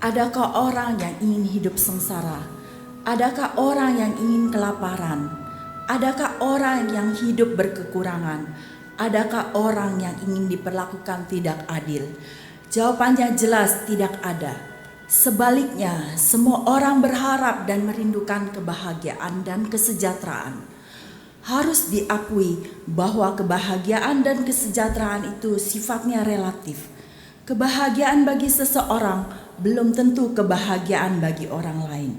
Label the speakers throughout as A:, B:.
A: Adakah orang yang ingin hidup sengsara? Adakah orang yang ingin kelaparan? Adakah orang yang hidup berkekurangan? Adakah orang yang ingin diperlakukan tidak adil? Jawabannya jelas tidak ada. Sebaliknya, semua orang berharap dan merindukan kebahagiaan dan kesejahteraan. Harus diakui bahwa kebahagiaan dan kesejahteraan itu sifatnya relatif. Kebahagiaan bagi seseorang belum tentu kebahagiaan bagi orang lain.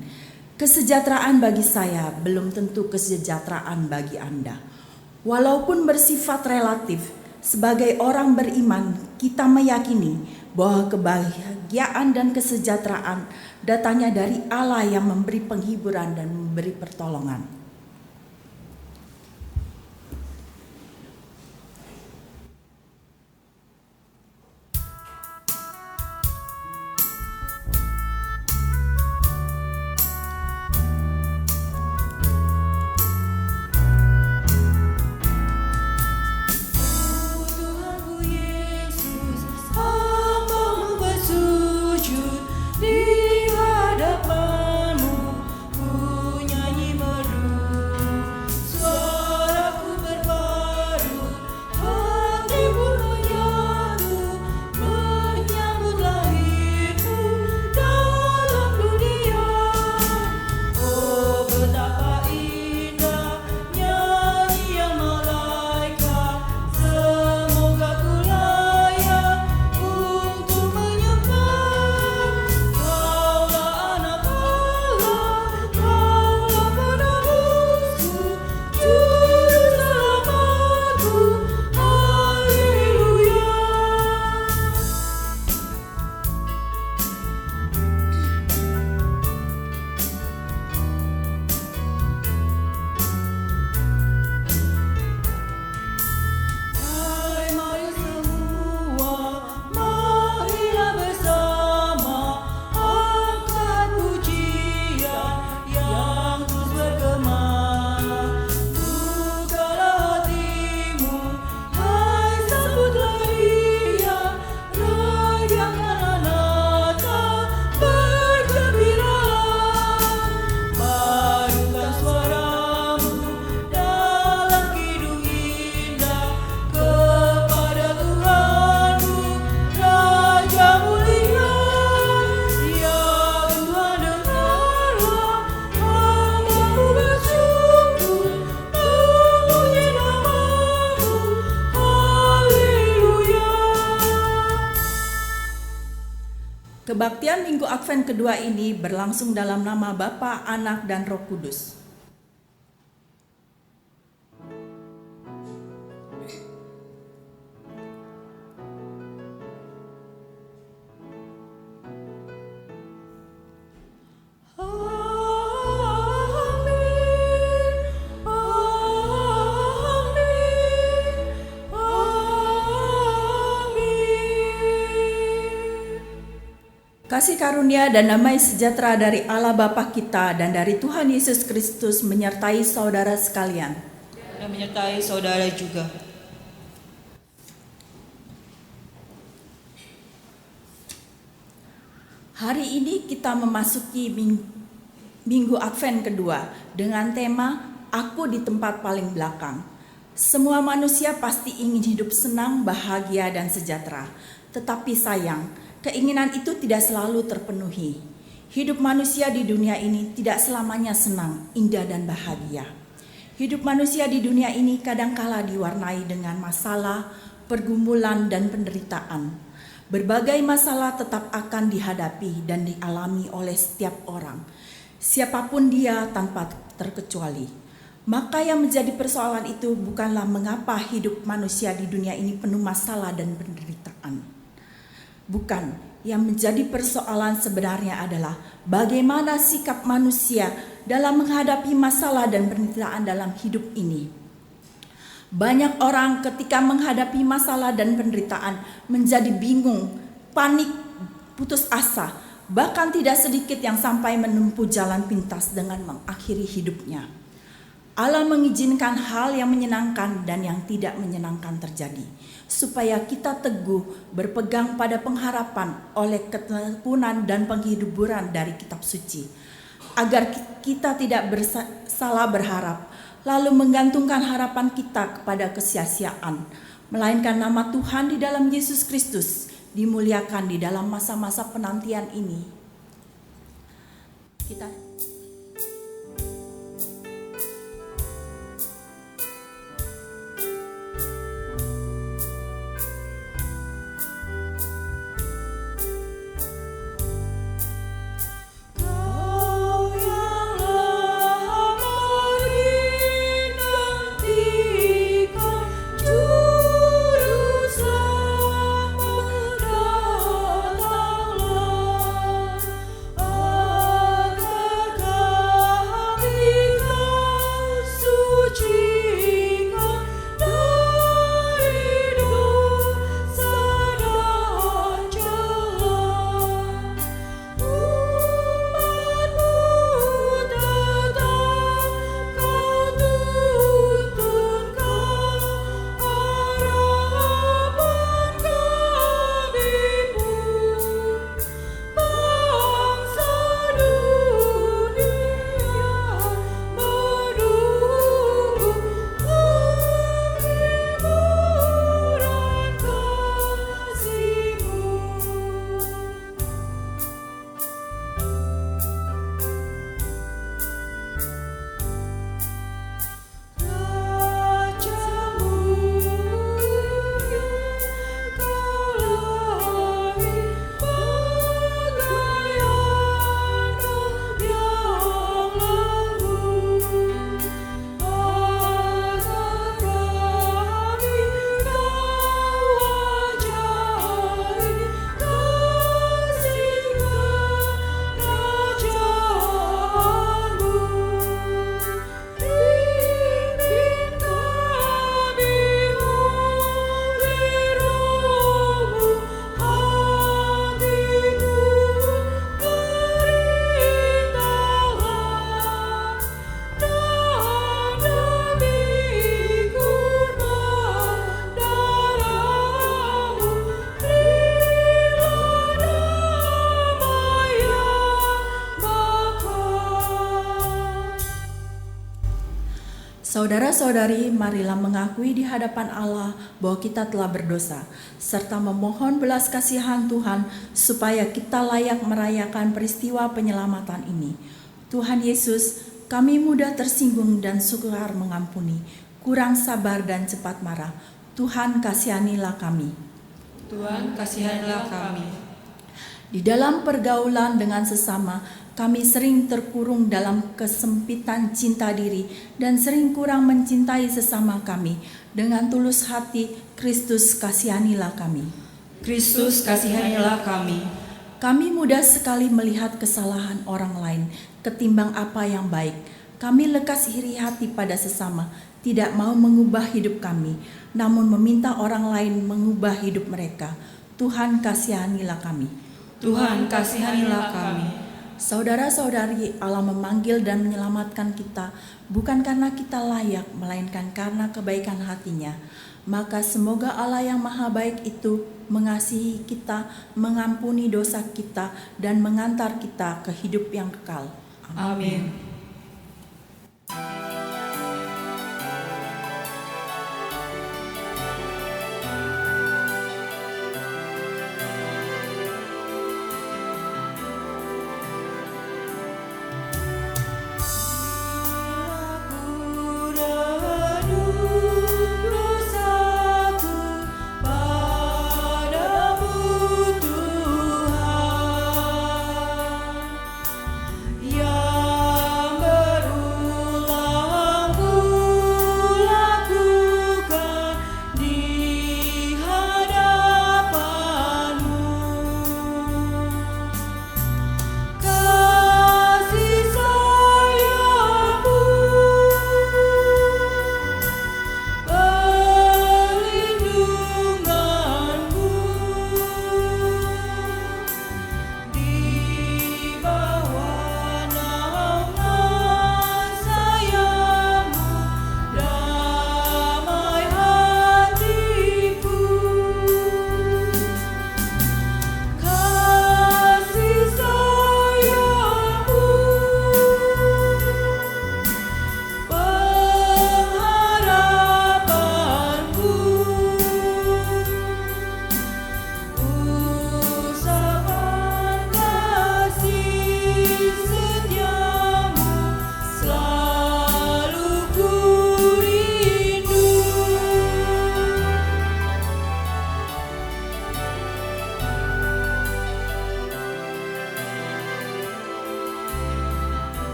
A: Kesejahteraan bagi saya belum tentu kesejahteraan bagi Anda. Walaupun bersifat relatif, sebagai orang beriman kita meyakini bahwa kebahagiaan dan kesejahteraan datangnya dari Allah yang memberi penghiburan dan memberi pertolongan. Kebaktian Minggu Advent kedua ini berlangsung dalam nama Bapa, Anak, dan Roh Kudus. Kasih karunia dan damai sejahtera dari Allah Bapa kita dan dari Tuhan Yesus Kristus menyertai saudara sekalian.
B: Dan menyertai saudara juga.
A: Hari ini kita memasuki Minggu Advent kedua dengan tema Aku di tempat paling belakang. Semua manusia pasti ingin hidup senang, bahagia, dan sejahtera. Tetapi sayang, keinginan itu tidak selalu terpenuhi. Hidup manusia di dunia ini tidak selamanya senang, indah, dan bahagia. Hidup manusia di dunia ini kadangkala diwarnai dengan masalah, pergumulan, dan penderitaan. Berbagai masalah tetap akan dihadapi dan dialami oleh setiap orang, siapapun dia tanpa terkecuali. Maka yang menjadi persoalan itu bukanlah mengapa hidup manusia di dunia ini penuh masalah dan penderitaan. Bukan, yang menjadi persoalan sebenarnya adalah bagaimana sikap manusia dalam menghadapi masalah dan penderitaan dalam hidup ini. Banyak orang ketika menghadapi masalah dan penderitaan menjadi bingung, panik, putus asa, bahkan tidak sedikit yang sampai menempuh jalan pintas dengan mengakhiri hidupnya. Allah mengizinkan hal yang menyenangkan dan yang tidak menyenangkan terjadi. supaya kita teguh berpegang pada pengharapan oleh ketekunan dan penghiburan dari kitab suci, agar kita tidak salah berharap, lalu menggantungkan harapan kita kepada kesia-siaan, melainkan nama Tuhan di dalam Yesus Kristus dimuliakan di dalam masa-masa penantian ini. Kita saudara-saudari, marilah mengakui di hadapan Allah bahwa kita telah berdosa, serta memohon belas kasihan Tuhan supaya kita layak merayakan peristiwa penyelamatan ini. Tuhan Yesus, kami mudah tersinggung dan sukar mengampuni, kurang sabar dan cepat marah. Tuhan kasihanilah kami.
B: Tuhan kasihanilah kami.
A: Di dalam pergaulan dengan sesama, kami sering terkurung dalam kesempitan cinta diri dan sering kurang mencintai sesama kami. Dengan tulus hati, Kristus kasihanilah kami.
B: Kristus kasihanilah kami.
A: Kami mudah sekali melihat kesalahan orang lain ketimbang apa yang baik. Kami lekas iri hati pada sesama, tidak mau mengubah hidup kami, namun meminta orang lain mengubah hidup mereka. Tuhan kasihanilah kami.
B: Tuhan kasihanilah kami.
A: Saudara-saudari, Allah memanggil dan menyelamatkan kita bukan karena kita layak, melainkan karena kebaikan hati-Nya. Maka semoga Allah yang maha baik itu mengasihi kita, mengampuni dosa kita, dan mengantar kita ke hidup yang kekal.
B: Amin.
C: Yang berulang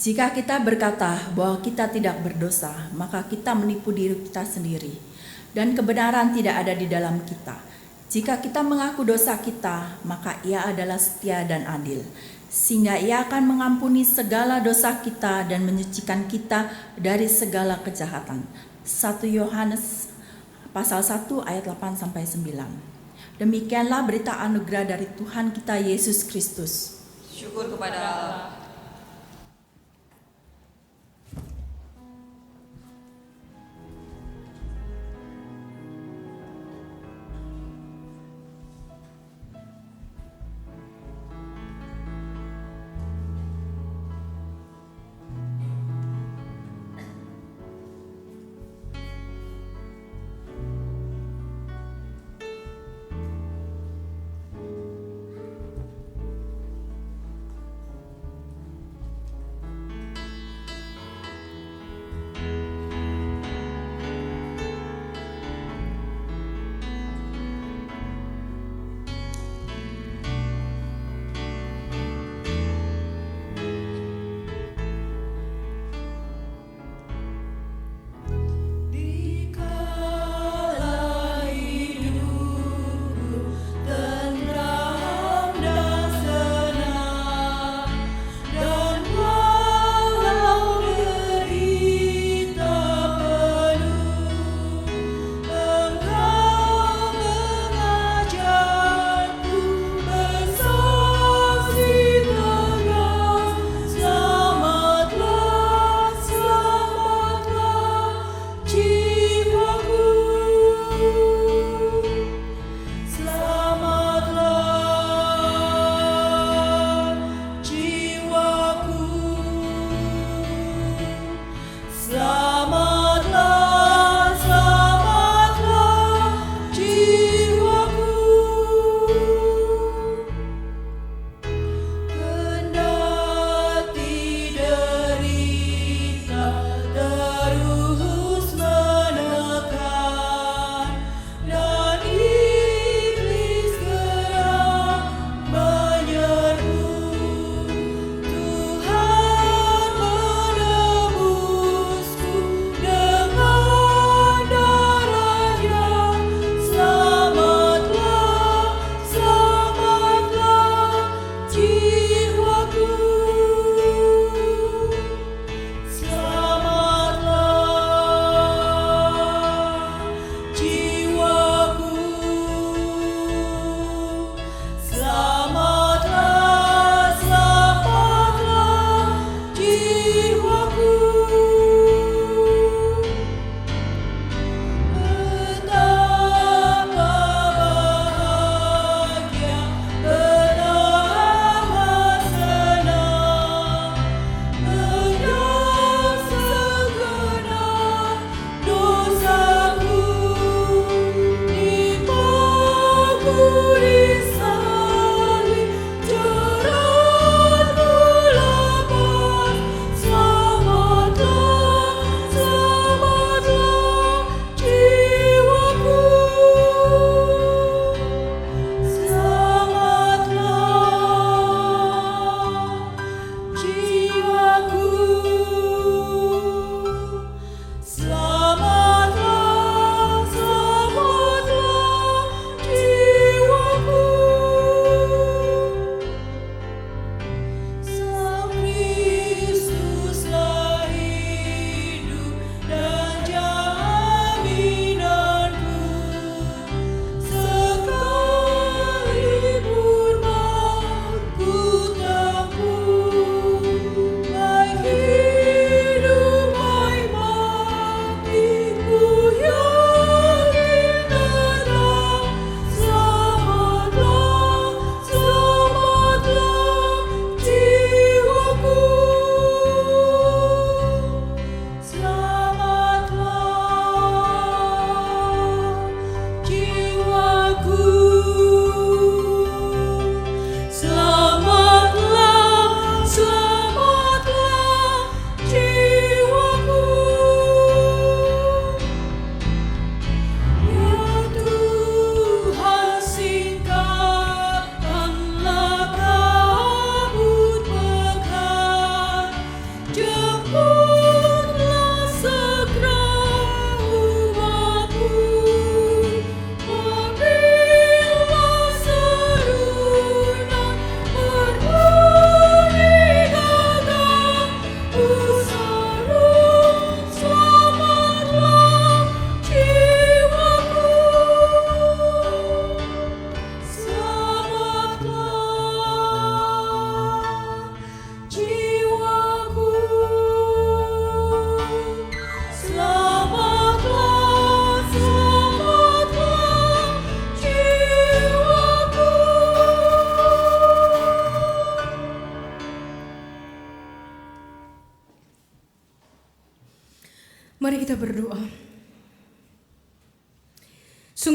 A: Jika kita berkata bahwa kita tidak berdosa, maka kita menipu diri kita sendiri, dan kebenaran tidak ada di dalam kita. Jika kita mengaku dosa kita, maka Ia adalah setia dan adil, sehingga Ia akan mengampuni segala dosa kita dan menyucikan kita dari segala kejahatan. 1 Yohanes pasal 1 ayat 8-9. Demikianlah berita anugerah dari Tuhan kita Yesus Kristus.
B: Syukur kepada Allah.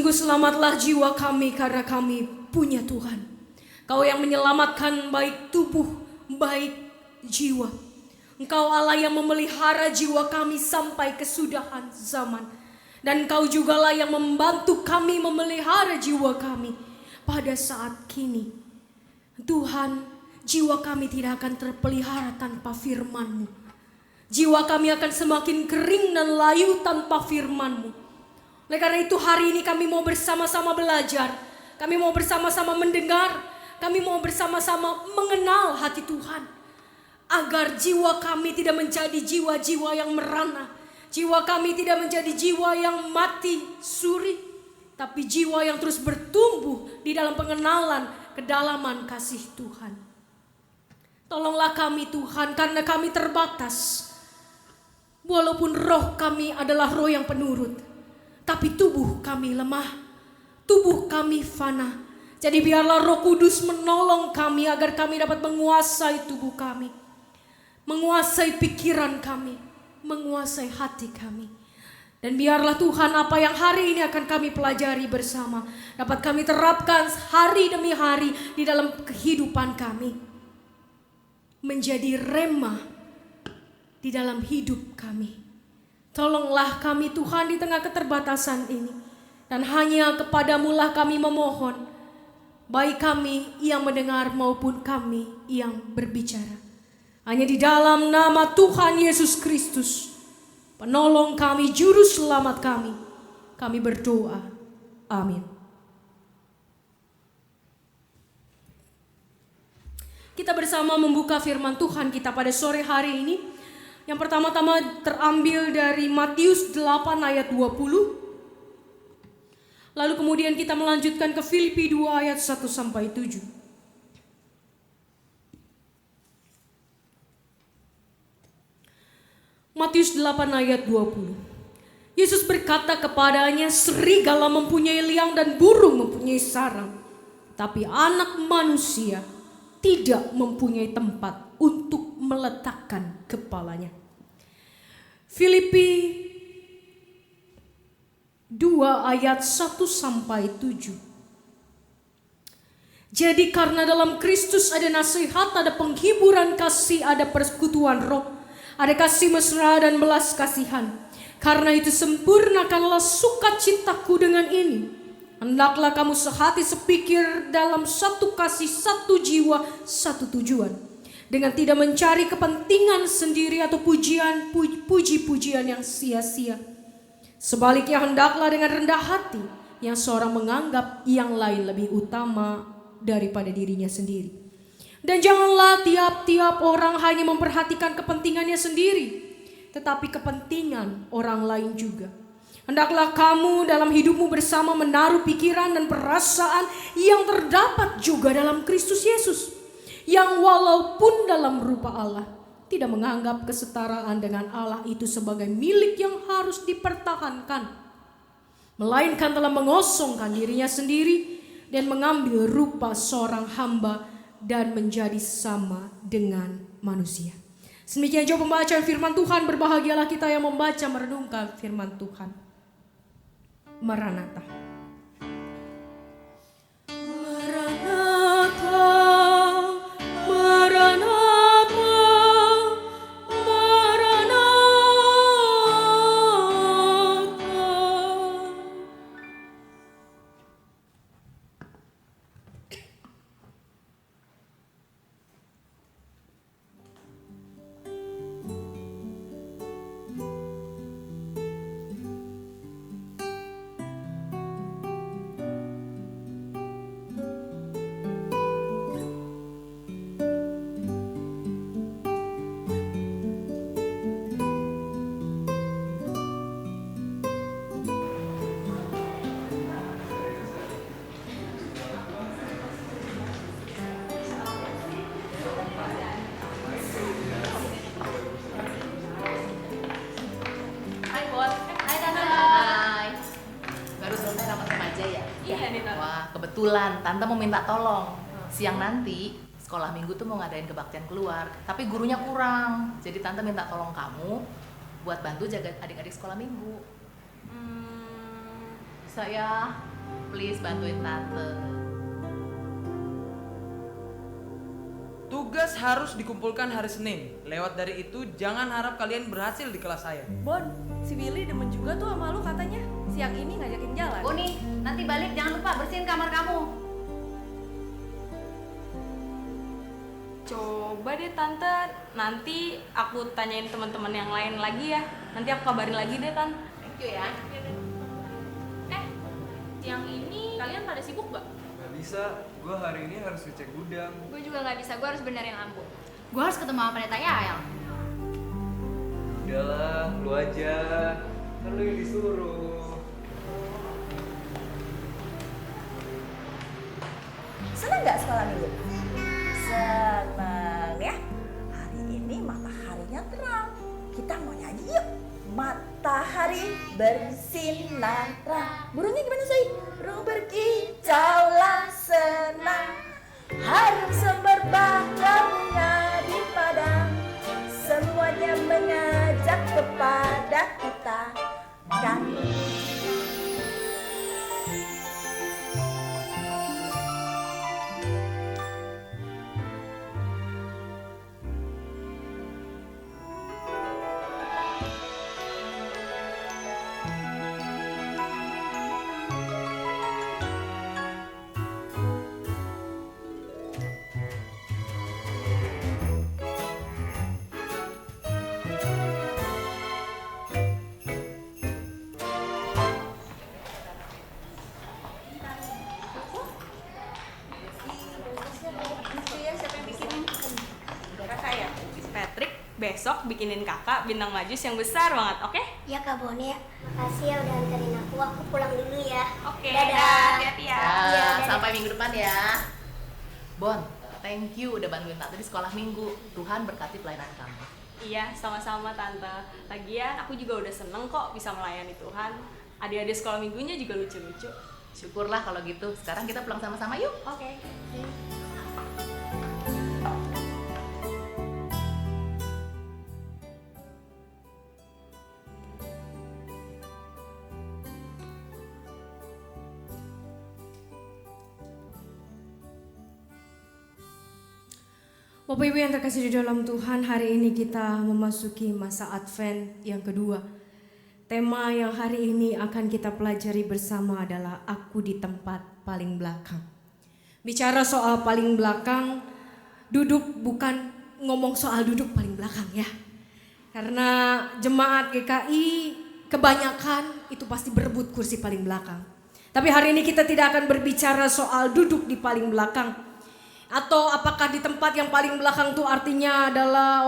C: Sungguh selamatlah jiwa kami karena kami punya Tuhan. Kau yang menyelamatkan baik tubuh, baik jiwa. Engkau Allah yang memelihara jiwa kami sampai kesudahan zaman. Dan Engkau jugalah yang membantu kami memelihara jiwa kami pada saat kini. Tuhan, jiwa kami tidak akan terpelihara tanpa firman-Mu. Jiwa kami akan semakin kering dan layu tanpa firman-Mu. Oleh karena itu hari ini kami mau bersama-sama belajar. Kami mau bersama-sama mendengar. Kami mau bersama-sama mengenal hati Tuhan. Agar jiwa kami tidak menjadi jiwa-jiwa yang merana. Jiwa kami tidak menjadi jiwa yang mati suri. Tapi jiwa yang terus bertumbuh di dalam pengenalan kedalaman kasih Tuhan. Tolonglah kami Tuhan karena kami terbatas. Walaupun roh kami adalah roh yang penurut. Tapi tubuh kami lemah, tubuh kami fana. Jadi biarlah Roh Kudus menolong kami agar kami dapat menguasai tubuh kami, menguasai pikiran kami, menguasai hati kami. Dan biarlah Tuhan apa yang hari ini akan kami pelajari bersama dapat kami terapkan hari demi hari di dalam kehidupan kami. Menjadi rema di dalam hidup kami. Tolonglah kami Tuhan di tengah keterbatasan ini. Dan hanya kepadamu lah kami memohon. Baik kami yang mendengar maupun kami yang berbicara. Hanya di dalam nama Tuhan Yesus Kristus, penolong kami, juru selamat kami berdoa. Amin. Kita bersama membuka firman Tuhan kita pada sore hari ini. Yang pertama-tama terambil dari Matius 8 ayat 20. Lalu kemudian kita melanjutkan ke Filipi 2 ayat 1 sampai 7. Matius 8 ayat 20. Yesus berkata kepadanya, serigala mempunyai liang dan burung mempunyai sarang, tapi anak manusia tidak mempunyai tempat untuk meletakkan kepalanya. Filipi 2 ayat 1 sampai 7. Jadi karena dalam Kristus ada nasihat, ada penghiburan kasih, ada persekutuan roh, ada kasih mesra dan belas kasihan. Karena itu sempurnakanlah sukacitaku dengan ini. Hendaklah kamu sehati sepikir dalam satu kasih, satu jiwa, satu tujuan. Dengan tidak mencari kepentingan sendiri atau puji-pujian yang sia-sia. Sebaliknya hendaklah dengan rendah hati, yang seorang menganggap yang lain lebih utama daripada dirinya sendiri. Dan janganlah tiap-tiap orang hanya memperhatikan kepentingannya sendiri, tetapi kepentingan orang lain juga. Hendaklah kamu dalam hidupmu bersama menaruh pikiran dan perasaan yang terdapat juga dalam Kristus Yesus, yang walaupun dalam rupa Allah, tidak menganggap kesetaraan dengan Allah itu sebagai milik yang harus dipertahankan, melainkan telah mengosongkan dirinya sendiri dan mengambil rupa seorang hamba dan menjadi sama dengan manusia. Demikian jauh pembacaan firman Tuhan. Berbahagialah kita yang membaca merenungkan firman Tuhan. Maranatha. Maranatha, Maranatha, Maranatha.
D: Hai Bos. Hai Tante. Hai. Baru selesai rapat remaja ya?
B: Iya, nih, Tante.
D: Wah, kebetulan Tante mau minta tolong. Siang nanti sekolah minggu tuh mau ngadain kebaktian keluar, tapi gurunya kurang. Jadi Tante minta tolong kamu buat bantu jaga adik-adik sekolah minggu. Bisa ya? Please bantuin tante.
E: Tugas harus dikumpulkan hari Senin. Lewat dari itu, jangan harap kalian berhasil di kelas saya.
F: Bon, si Willy demen juga tuh sama lu katanya. Siang ini ngajakin jalan.
G: Boni, nanti balik jangan lupa bersihin kamar kamu.
H: Coba deh tante, nanti aku tanyain teman-teman yang lain lagi ya. Nanti aku kabarin lagi deh tante.
D: Thank you ya.
H: Siang ini kalian pada sibuk gak?
I: Gak bisa, gue hari ini harus ngecek gudang.
G: Gue juga nggak bisa, gue harus benerin lampu. Gue harus ketemu sama pendeta Yael.
I: Udahlah, lu aja. Kan lu yang disuruh.
A: Senang nggak sekolah minggu? Senang ya. Hari ini mataharinya terang. Kita mau nyanyi yuk. Matahari bersinar terang. Burungnya gimana sih? Burung berkicaulah senang. Harum sumber bakaunya di padang. Semuanya mengajak kepada kita. Kan
H: Patrick, besok bikinin kakak bintang majus yang besar banget, oke?
J: Ya Kak Boni, makasih ya udah anterin aku pulang dulu ya.
H: Oke,
J: Dadah.
H: hati-hati ya.
J: Iya, dadah.
D: Sampai minggu depan ya. Bon, thank you udah bantuin tante di sekolah minggu. Tuhan berkati pelayanan kamu.
H: Iya, sama-sama tante. Lagian aku juga udah seneng kok bisa melayani Tuhan. Adik-adik sekolah minggunya juga lucu-lucu.
D: Syukurlah kalau gitu. Sekarang kita pulang sama-sama yuk.
H: Oke.
C: Bapak Ibu yang terkasih di dalam Tuhan, hari ini kita memasuki masa Advent yang kedua. Tema yang hari ini akan kita pelajari bersama adalah Aku di tempat paling belakang. Bicara soal paling belakang, duduk bukan ngomong soal duduk paling belakang ya. Karena jemaat GKI kebanyakan itu pasti berebut kursi paling belakang. Tapi hari ini kita tidak akan berbicara soal duduk di paling belakang. Atau apakah di tempat yang paling belakang itu artinya adalah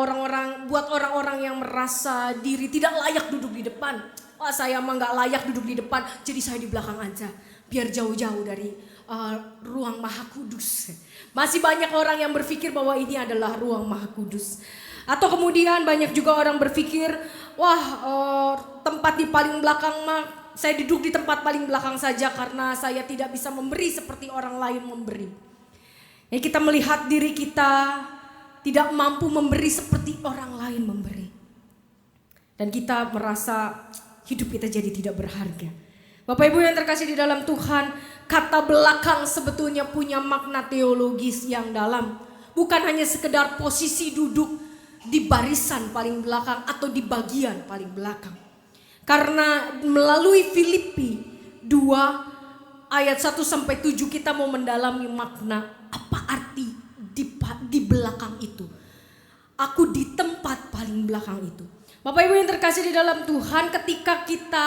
C: buat orang-orang yang merasa diri tidak layak duduk di depan. Wah, saya mah nggak layak duduk di depan, jadi saya di belakang aja. Biar jauh-jauh dari ruang Maha Kudus. Masih banyak orang yang berpikir bahwa ini adalah ruang Maha Kudus. Atau kemudian banyak juga orang berpikir, tempat di paling belakang mah, saya duduk di tempat paling belakang saja karena saya tidak bisa memberi seperti orang lain memberi. Ya, kita melihat diri kita tidak mampu memberi seperti orang lain memberi. Dan kita merasa hidup kita jadi tidak berharga. Bapak Ibu yang terkasih di dalam Tuhan, kata belakang sebetulnya punya makna teologis yang dalam. Bukan hanya sekedar posisi duduk di barisan paling belakang atau di bagian paling belakang. Karena melalui Filipi 2 ayat 1-7 kita mau mendalami makna apa arti di belakang itu. Aku di tempat paling belakang itu. Bapak Ibu yang terkasih di dalam Tuhan, ketika kita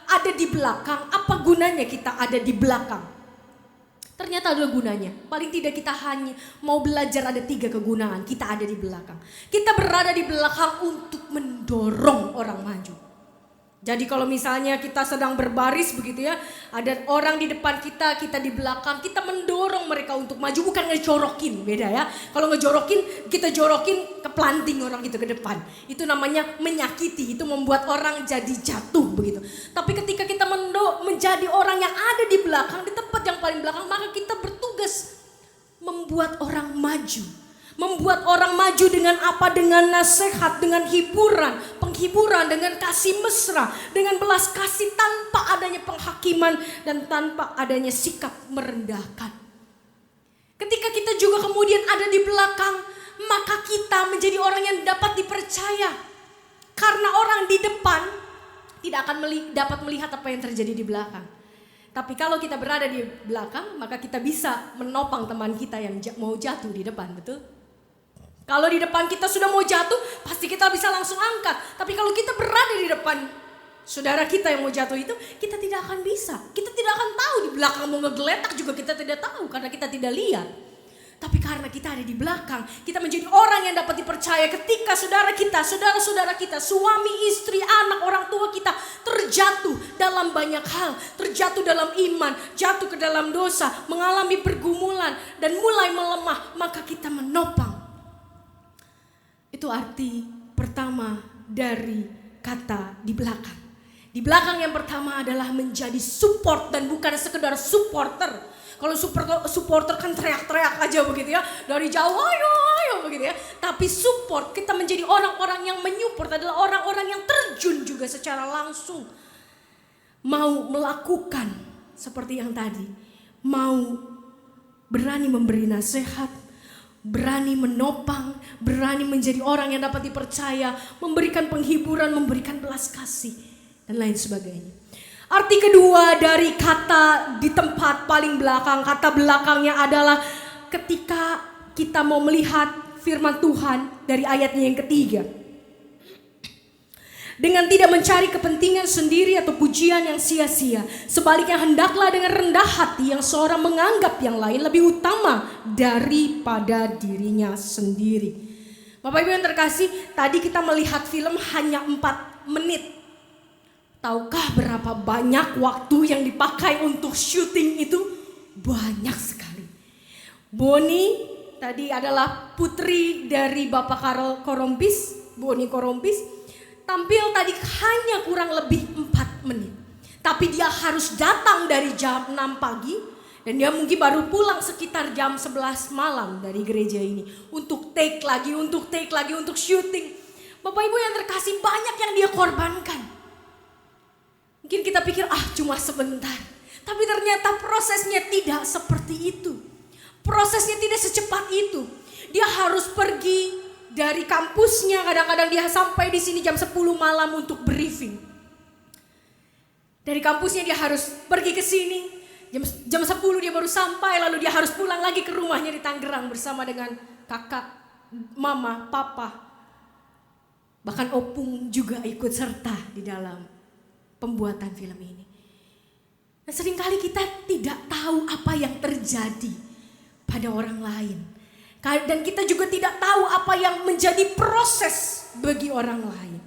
C: ada di belakang, apa gunanya kita ada di belakang? Ternyata ada gunanya. Paling tidak kita hanya mau belajar ada 3 kegunaan. Kita ada di belakang. Kita berada di belakang untuk mendorong orang maju. Jadi kalau misalnya kita sedang berbaris begitu ya, ada orang di depan kita, kita di belakang, kita mendorong mereka untuk maju, bukan ngejorokin, beda ya. Kalau ngejorokin, kita jorokin ke planting orang itu ke depan. Itu namanya menyakiti, itu membuat orang jadi jatuh begitu. Tapi ketika kita menjadi orang yang ada di belakang, di tempat yang paling belakang, maka kita bertugas membuat orang maju. Membuat orang maju dengan apa? Dengan nasihat, dengan hiburan, penghiburan, dengan kasih mesra, dengan belas kasih tanpa adanya penghakiman dan tanpa adanya sikap merendahkan. Ketika kita juga kemudian ada di belakang, maka kita menjadi orang yang dapat dipercaya. Karena orang di depan tidak akan dapat melihat apa yang terjadi di belakang. Tapi kalau kita berada di belakang, maka kita bisa menopang teman kita yang mau jatuh di depan, betul? Kalau di depan kita sudah mau jatuh, pasti kita bisa langsung angkat. Tapi kalau kita berada di depan saudara kita yang mau jatuh itu, kita tidak akan bisa. Kita tidak akan tahu di belakang mau ngegeletak juga kita tidak tahu karena kita tidak lihat. Tapi karena kita ada di belakang, kita menjadi orang yang dapat dipercaya ketika saudara kita, saudara-saudara kita, suami, istri, anak, orang tua kita terjatuh dalam banyak hal. Terjatuh dalam iman, jatuh ke dalam dosa, mengalami pergumulan dan mulai melemah. Maka kita menopang. Itu arti pertama dari kata di belakang. Di belakang yang pertama adalah menjadi support dan bukan sekedar supporter. Kalau supporter kan teriak-teriak aja begitu ya. Dari jauh ayo begitu ya. Tapi support, kita menjadi orang-orang yang menyupport adalah orang-orang yang terjun juga secara langsung. Mau melakukan seperti yang tadi. Mau berani memberi nasihat, berani menopang, berani menjadi orang yang dapat dipercaya, memberikan penghiburan, memberikan belas kasih dan lain sebagainya. Arti kedua dari kata di tempat paling belakang, kata belakangnya adalah ketika kita mau melihat firman Tuhan dari ayatnya yang ketiga. Dengan tidak mencari kepentingan sendiri atau pujian yang sia-sia. Sebaliknya hendaklah dengan rendah hati yang seorang menganggap yang lain lebih utama daripada dirinya sendiri. Bapak Ibu yang terkasih, tadi kita melihat film hanya 4 menit. Tahukah berapa banyak waktu yang dipakai untuk syuting itu? Banyak sekali. Bonnie tadi adalah putri dari Bapak Karl Korompis, Bonnie Korompis. Tampil tadi hanya kurang lebih 4 menit. Tapi dia harus datang dari jam 6 pagi. Dan dia mungkin baru pulang sekitar jam 11 malam dari gereja ini. Untuk take lagi, untuk syuting. Bapak Ibu yang terkasih, banyak yang dia korbankan. Mungkin kita pikir cuma sebentar. Tapi ternyata prosesnya tidak seperti itu. Prosesnya tidak secepat itu. Dia harus pergi dari kampusnya, kadang-kadang dia sampai di sini jam 10 malam untuk briefing. Dari kampusnya dia harus pergi ke sini, jam 10 dia baru sampai, lalu dia harus pulang lagi ke rumahnya di Tangerang bersama dengan kakak, mama, papa. Bahkan opung juga ikut serta di dalam pembuatan film ini. Dan seringkali kita tidak tahu apa yang terjadi pada orang lain. Dan kita juga tidak tahu apa yang menjadi proses bagi orang lain.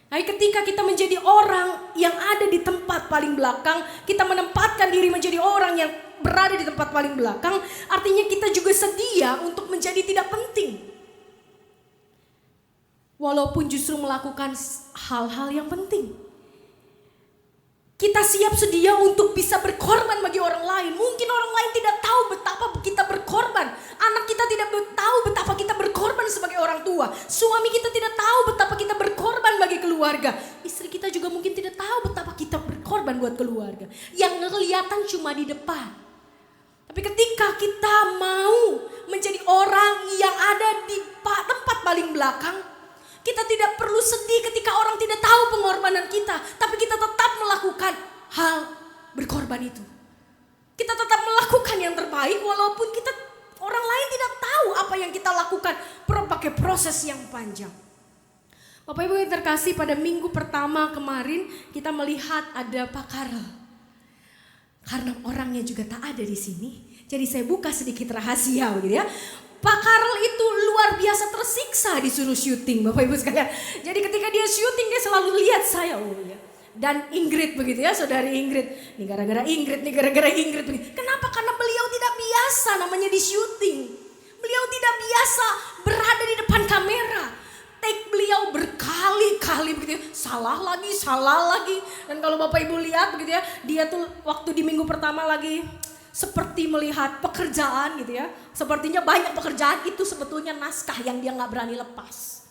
C: Nah, ketika kita menjadi orang yang ada di tempat paling belakang, kita menempatkan diri menjadi orang yang berada di tempat paling belakang, artinya kita juga sedia untuk menjadi tidak penting. Walaupun justru melakukan hal-hal yang penting. Kita siap sedia untuk bisa berkorban bagi orang lain. Mungkin orang lain tidak tahu betapa kita berkorban. Anak kita tidak tahu betapa kita berkorban sebagai orang tua. Suami kita tidak tahu betapa kita berkorban bagi keluarga. Istri kita juga mungkin tidak tahu betapa kita berkorban buat keluarga. Yang kelihatan cuma di depan. Tapi ketika kita mau menjadi orang yang ada di tempat paling belakang, kita tidak perlu sedih ketika orang tidak tahu pengorbanan kita. Tapi kita tetap melakukan hal berkorban itu. Kita tetap melakukan yang terbaik walaupun orang lain tidak tahu apa yang kita lakukan. Pakai proses yang panjang. Bapak Ibu yang terkasih, pada minggu pertama kemarin kita melihat ada Pak Karl. Karena orangnya juga tak ada di sini. Jadi saya buka sedikit rahasia begitu ya. Pak Karl itu luar biasa tersiksa disuruh syuting, Bapak Ibu sekalian. Jadi ketika dia syuting dia selalu lihat saya, ya. Dan Ingrid begitu ya, saudari Ingrid. Ini gara-gara Ingrid, begini. Kenapa? Karena beliau tidak biasa namanya di syuting. Beliau tidak biasa berada di depan kamera. Take beliau berkali-kali begitu ya. Salah lagi. Dan kalau Bapak Ibu lihat begitu ya, dia tuh waktu di minggu pertama lagi seperti melihat pekerjaan gitu ya. Sepertinya banyak pekerjaan itu sebetulnya naskah yang dia gak berani lepas.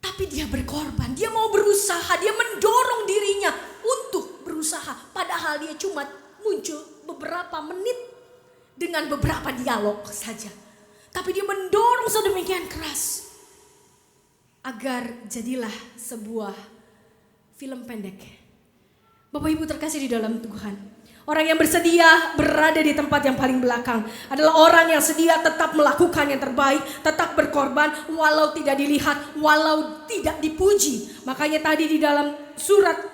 C: Tapi Tapi dia berkorban, dia mau berusaha, dia mendorong dirinya untuk berusaha. Padahal dia cuma muncul beberapa menit dengan beberapa dialog saja. Tapi dia mendorong sedemikian keras agar jadilah sebuah film pendek. Bapak Ibu terkasih di dalam Tuhan, orang yang bersedia berada di tempat yang paling belakang adalah orang yang sedia tetap melakukan yang terbaik, tetap berkorban walau tidak dilihat, walau tidak dipuji. Makanya tadi di dalam surat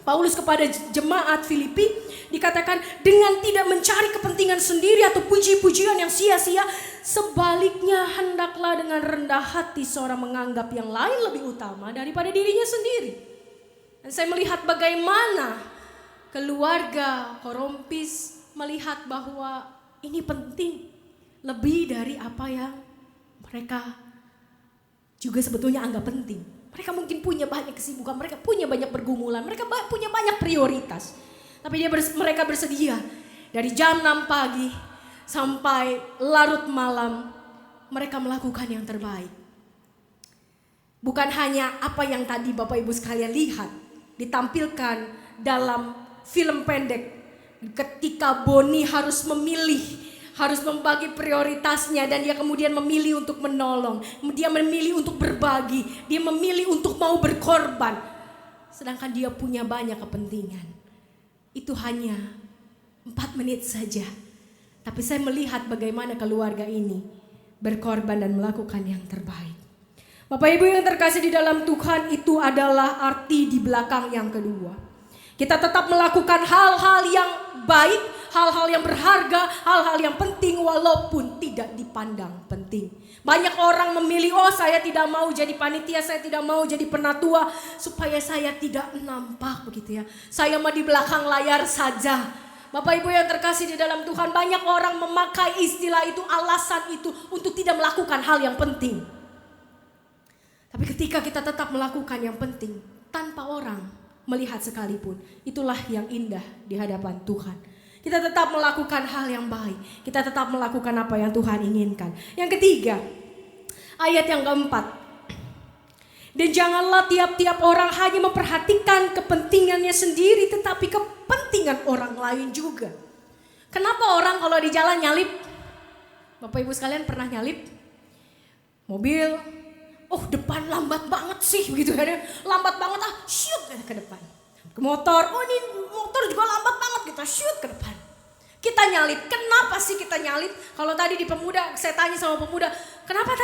C: Paulus kepada jemaat Filipi dikatakan, dengan tidak mencari kepentingan sendiri atau puji-pujian yang sia-sia, sebaliknya hendaklah dengan rendah hati seorang menganggap yang lain lebih utama daripada dirinya sendiri. Dan saya melihat bagaimana keluarga Korompis melihat bahwa ini penting lebih dari apa yang mereka juga sebetulnya anggap penting. Mereka mungkin punya banyak kesibukan, mereka punya banyak pergumulan, mereka punya banyak prioritas. Tapi mereka bersedia dari jam 6 pagi sampai larut malam mereka melakukan yang terbaik. Bukan hanya apa yang tadi Bapak Ibu sekalian lihat ditampilkan dalam film pendek ketika Boni harus memilih, harus membagi prioritasnya, dan dia kemudian memilih untuk menolong, dia memilih untuk berbagi, dia memilih untuk mau berkorban. Sedangkan dia punya banyak kepentingan. Itu hanya 4 menit saja. Tapi saya melihat bagaimana keluarga ini berkorban dan melakukan yang terbaik. Bapak Ibu yang terkasih di dalam Tuhan, itu adalah arti di belakang yang kedua. Kita tetap melakukan hal-hal yang baik, hal-hal yang berharga, hal-hal yang penting walaupun tidak dipandang penting. Banyak orang memilih, oh saya tidak mau jadi panitia, saya tidak mau jadi penatua supaya saya tidak nampak begitu ya. Saya mah di belakang layar saja. Bapak Ibu yang terkasih di dalam Tuhan, banyak orang memakai istilah itu, alasan itu untuk tidak melakukan hal yang penting. Tapi ketika kita tetap melakukan yang penting tanpa orang melihat sekalipun, itulah yang indah di hadapan Tuhan. Kita tetap melakukan hal yang baik, kita tetap melakukan apa yang Tuhan inginkan. Yang ketiga, ayat yang keempat. Dan janganlah tiap-tiap orang hanya memperhatikan kepentingannya sendiri, tetapi kepentingan orang lain juga. Kenapa orang kalau di jalan nyalip? Bapak Ibu sekalian pernah nyalip? Mobil, oh depan lambat banget sih begitu kan, lambat banget shoot ke depan. Ke motor, oh ini motor juga lambat banget, kita shoot ke depan. Kita nyalip, kenapa sih kita nyalip? Kalau tadi di pemuda, saya tanya sama pemuda, kenapa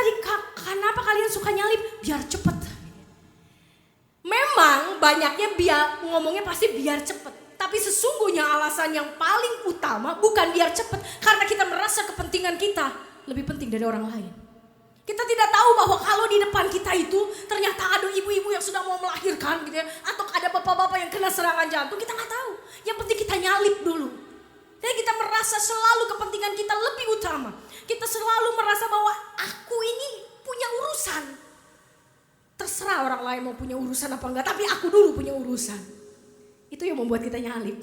C: kalian suka nyalip? Biar cepet. Memang banyaknya ngomongnya pasti biar cepet. Tapi sesungguhnya alasan yang paling utama bukan biar cepet, karena kita merasa kepentingan kita lebih penting dari orang lain. Kita tidak tahu bahwa kalau di depan kita itu ternyata ada ibu-ibu yang sudah mau melahirkan gitu ya, atau ada bapak-bapak yang kena serangan jantung, kita nggak tahu. Yang penting kita nyalip dulu. Jadi kita merasa selalu kepentingan kita lebih utama. Kita selalu merasa bahwa aku ini punya urusan. Terserah orang lain mau punya urusan apa enggak, tapi aku dulu punya urusan. Itu yang membuat kita nyalip.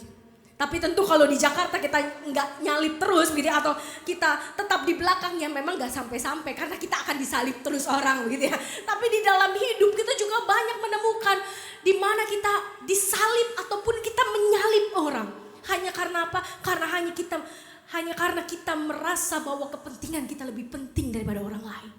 C: Tapi tentu kalau di Jakarta kita nggak nyalip terus gitu ya, atau kita tetap di belakangnya, memang nggak sampai-sampai karena kita akan disalip terus orang gitu ya. Tapi di dalam hidup kita juga banyak menemukan di mana kita disalip ataupun kita menyalip orang. Hanya karena apa? Hanya karena kita merasa bahwa kepentingan kita lebih penting daripada orang lain.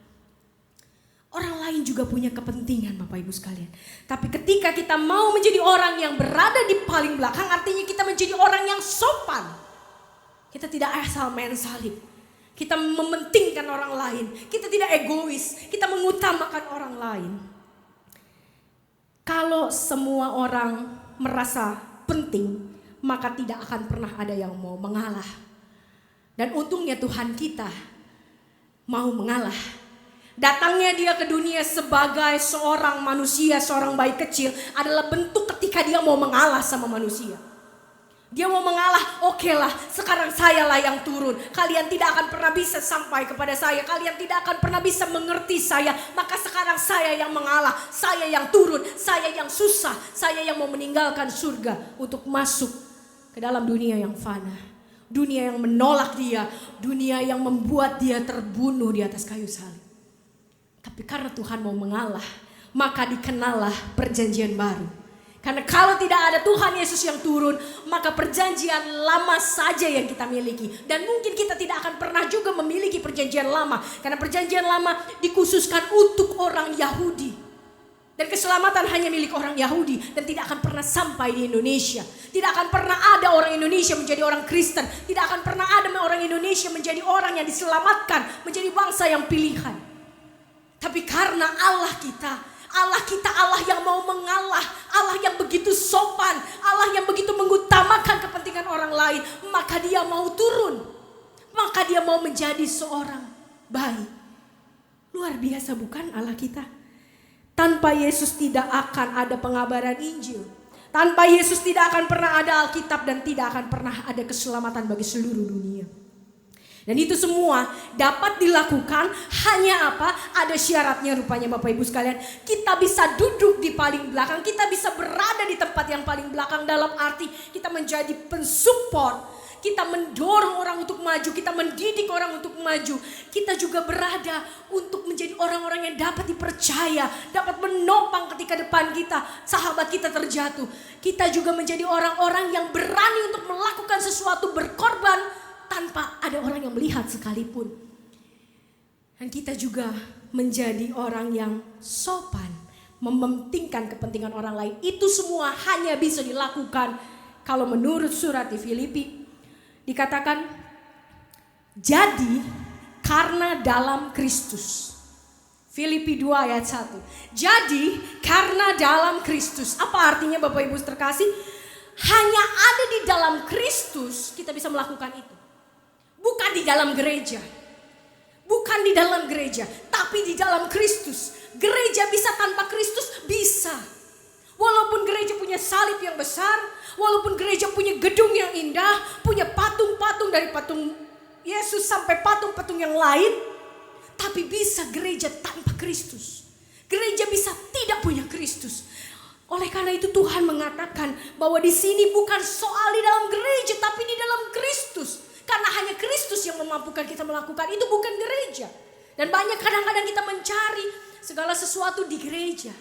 C: Orang lain juga punya kepentingan Bapak Ibu sekalian. Tapi ketika kita mau menjadi orang yang berada di paling belakang, artinya kita menjadi orang yang sopan. Kita tidak asal main salib. Kita mementingkan orang lain. Kita tidak egois. Kita mengutamakan orang lain. Kalau semua orang merasa penting, maka tidak akan pernah ada yang mau mengalah. Dan untungnya Tuhan kita mau mengalah. Datangnya dia ke dunia sebagai seorang manusia, seorang bayi kecil adalah bentuk ketika dia mau mengalah sama manusia. Dia mau mengalah, oke lah, sekarang sayalah yang turun. Kalian tidak akan pernah bisa sampai kepada saya, kalian tidak akan pernah bisa mengerti saya. Maka sekarang saya yang mengalah, saya yang turun, saya yang susah, saya yang mau meninggalkan surga untuk masuk ke dalam dunia yang fana. Dunia yang menolak dia, dunia yang membuat dia terbunuh di atas kayu salib. Tapi karena Tuhan mau mengalah, maka dikenallah perjanjian baru. Karena kalau tidak ada Tuhan Yesus yang turun, maka perjanjian lama saja yang kita miliki. Dan mungkin kita tidak akan pernah juga memiliki perjanjian lama. Karena perjanjian lama dikhususkan untuk orang Yahudi. Dan keselamatan hanya milik orang Yahudi. Dan tidak akan pernah sampai di Indonesia. Tidak akan pernah ada orang Indonesia menjadi orang Kristen. Tidak akan pernah ada orang Indonesia menjadi orang yang diselamatkan. Menjadi bangsa yang pilihan. Tapi karena Allah kita, Allah yang mau mengalah, Allah yang begitu sopan, Allah yang begitu mengutamakan kepentingan orang lain, maka dia mau turun, maka dia mau menjadi seorang bayi. Luar biasa bukan Allah kita? Tanpa Yesus tidak akan ada pengabaran Injil, tanpa Yesus tidak akan pernah ada Alkitab dan tidak akan pernah ada keselamatan bagi seluruh dunia. Dan itu semua dapat dilakukan hanya apa? Ada syaratnya rupanya Bapak Ibu sekalian. Kita bisa duduk di paling belakang, kita bisa berada di tempat yang paling belakang dalam arti kita menjadi pensupport. Kita mendorong orang untuk maju, kita mendidik orang untuk maju. Kita juga berada untuk menjadi orang-orang yang dapat dipercaya, dapat menopang ketika depan kita, sahabat kita terjatuh. Kita juga menjadi orang-orang yang berani untuk melakukan sesuatu, berkorban tanpa ada orang yang melihat sekalipun. Dan kita juga menjadi orang yang sopan, mementingkan kepentingan orang lain. Itu semua hanya bisa dilakukan kalau menurut surat di Filipi dikatakan, jadi karena dalam Kristus. Filipi 2 ayat 1. Jadi karena dalam Kristus. Apa artinya Bapak Ibu terkasih? Hanya ada di dalam Kristus kita bisa melakukan itu. Bukan di dalam gereja. Bukan di dalam gereja. Tapi di dalam Kristus. Gereja bisa tanpa Kristus? Bisa. Walaupun gereja punya salib yang besar. Walaupun gereja punya gedung yang indah. Punya patung-patung dari patung Yesus sampai patung-patung yang lain. Tapi bisa gereja tanpa Kristus. Gereja bisa tidak punya Kristus. Oleh karena itu Tuhan mengatakan bahwa di sini bukan soal di dalam gereja. Tapi di dalam Kristus. Karena hanya Kristus yang memampukan kita melakukan itu, bukan gereja. Dan banyak kadang-kadang kita mencari segala sesuatu di gereja,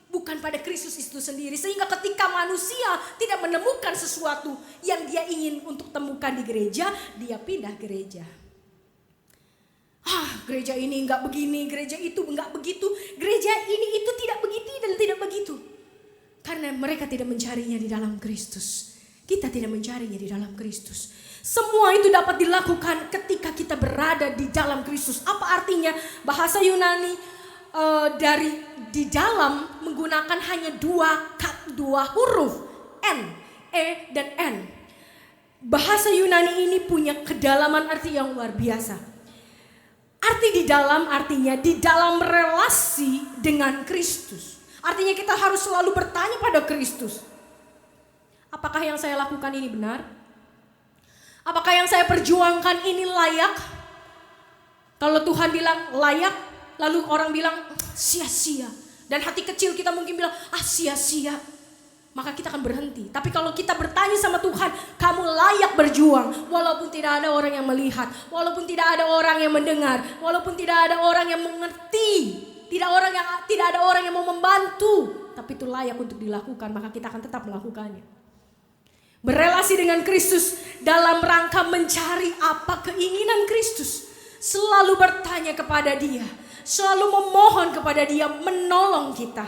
C: bukan pada Kristus itu sendiri. Sehingga ketika manusia tidak menemukan sesuatu yang dia ingin untuk temukan di gereja, dia pindah gereja. Gereja ini enggak begini, gereja itu enggak begitu, gereja ini itu tidak begitu dan tidak begitu. Karena mereka tidak mencarinya di dalam Kristus. Kita tidak mencarinya di dalam Kristus. Semua itu dapat dilakukan ketika kita berada di dalam Kristus. Apa artinya? Bahasa Yunani dari di dalam menggunakan hanya dua huruf N, E dan N. Bahasa Yunani ini punya kedalaman arti yang luar biasa. Arti di dalam artinya di dalam relasi dengan Kristus. Artinya kita harus selalu bertanya pada Kristus. Apakah yang saya lakukan ini benar? Apakah yang saya perjuangkan ini layak? Kalau Tuhan bilang layak, lalu orang bilang sia-sia. Dan hati kecil kita mungkin bilang sia-sia. Maka kita akan berhenti. Tapi kalau kita bertanya sama Tuhan, kamu layak berjuang. Walaupun tidak ada orang yang melihat. Walaupun tidak ada orang yang mendengar. Walaupun tidak ada orang yang mengerti. Tidak ada orang yang mau membantu. Tapi itu layak untuk dilakukan. Maka kita akan tetap melakukannya. Berelasi dengan Kristus dalam rangka mencari apa keinginan Kristus. Selalu bertanya kepada Dia. Selalu memohon kepada Dia menolong kita.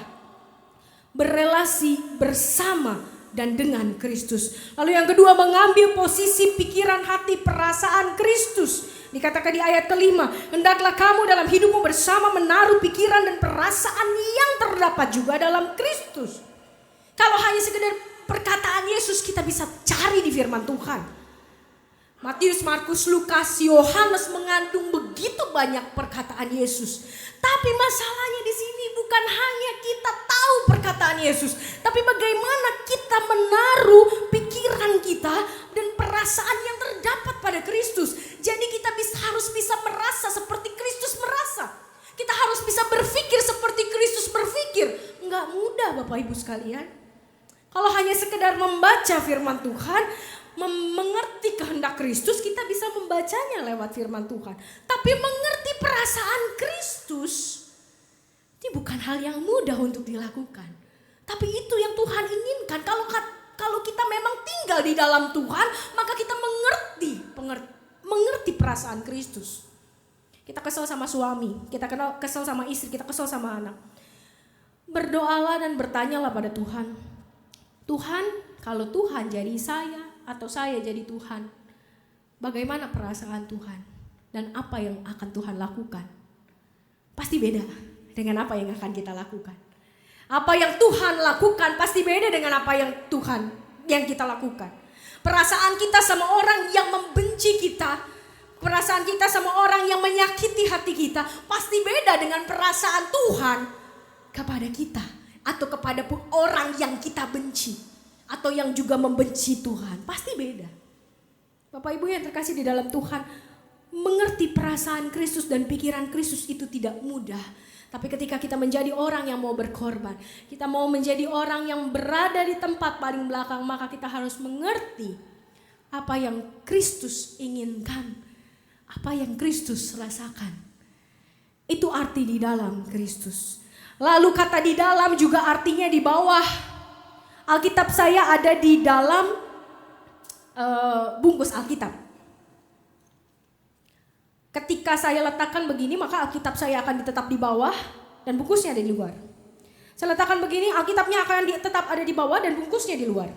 C: Berelasi bersama dan dengan Kristus. Lalu yang kedua, mengambil posisi pikiran, hati, perasaan Kristus. Dikatakan di ayat kelima, hendaklah kamu dalam hidupmu bersama menaruh pikiran dan perasaan yang terdapat juga dalam Kristus. Kalau hanya sekedar perkataan Yesus kita bisa cari di firman Tuhan. Matius, Markus, Lukas, Yohanes mengandung begitu banyak perkataan Yesus. Tapi masalahnya di sini bukan hanya kita tahu perkataan Yesus, tapi bagaimana kita menaruh pikiran kita dan perasaan yang terdapat pada Kristus. Jadi kita harus bisa merasa seperti Kristus merasa. Kita harus bisa berpikir seperti Kristus berpikir. Enggak mudah Bapak Ibu sekalian. Kalau hanya sekedar membaca firman Tuhan, mengerti kehendak Kristus, kita bisa membacanya lewat firman Tuhan. Tapi mengerti perasaan Kristus, Ini bukan hal yang mudah untuk dilakukan. Tapi itu yang Tuhan inginkan. Kalau kita memang tinggal di dalam Tuhan, maka kita mengerti perasaan Kristus. Kita kesel sama suami, kita kesel sama istri, kita kesel sama anak. Berdoalah dan bertanyalah pada Tuhan. Tuhan, kalau Tuhan jadi saya atau saya jadi Tuhan, bagaimana perasaan Tuhan? Dan apa yang akan Tuhan lakukan? Pasti beda dengan apa yang akan kita lakukan. Apa yang Tuhan lakukan pasti beda dengan apa yang kita lakukan. Perasaan kita sama orang yang membenci kita, perasaan kita sama orang yang menyakiti hati kita pasti beda dengan perasaan Tuhan kepada kita atau kepada orang yang kita benci atau yang juga membenci Tuhan. Pasti beda. Bapak Ibu yang terkasih di dalam Tuhan, mengerti perasaan Kristus dan pikiran Kristus itu tidak mudah. Tapi ketika kita menjadi orang yang mau berkorban, kita mau menjadi orang yang berada di tempat paling belakang, maka kita harus mengerti apa yang Kristus inginkan, apa yang Kristus rasakan. Itu arti di dalam Kristus. Lalu kata di dalam juga artinya di bawah. Alkitab saya ada di dalam bungkus Alkitab. Ketika saya letakkan begini, maka Alkitab saya akan tetap di bawah dan bungkusnya ada di luar. Saya letakkan begini, Alkitabnya akan tetap ada di bawah dan bungkusnya di luar.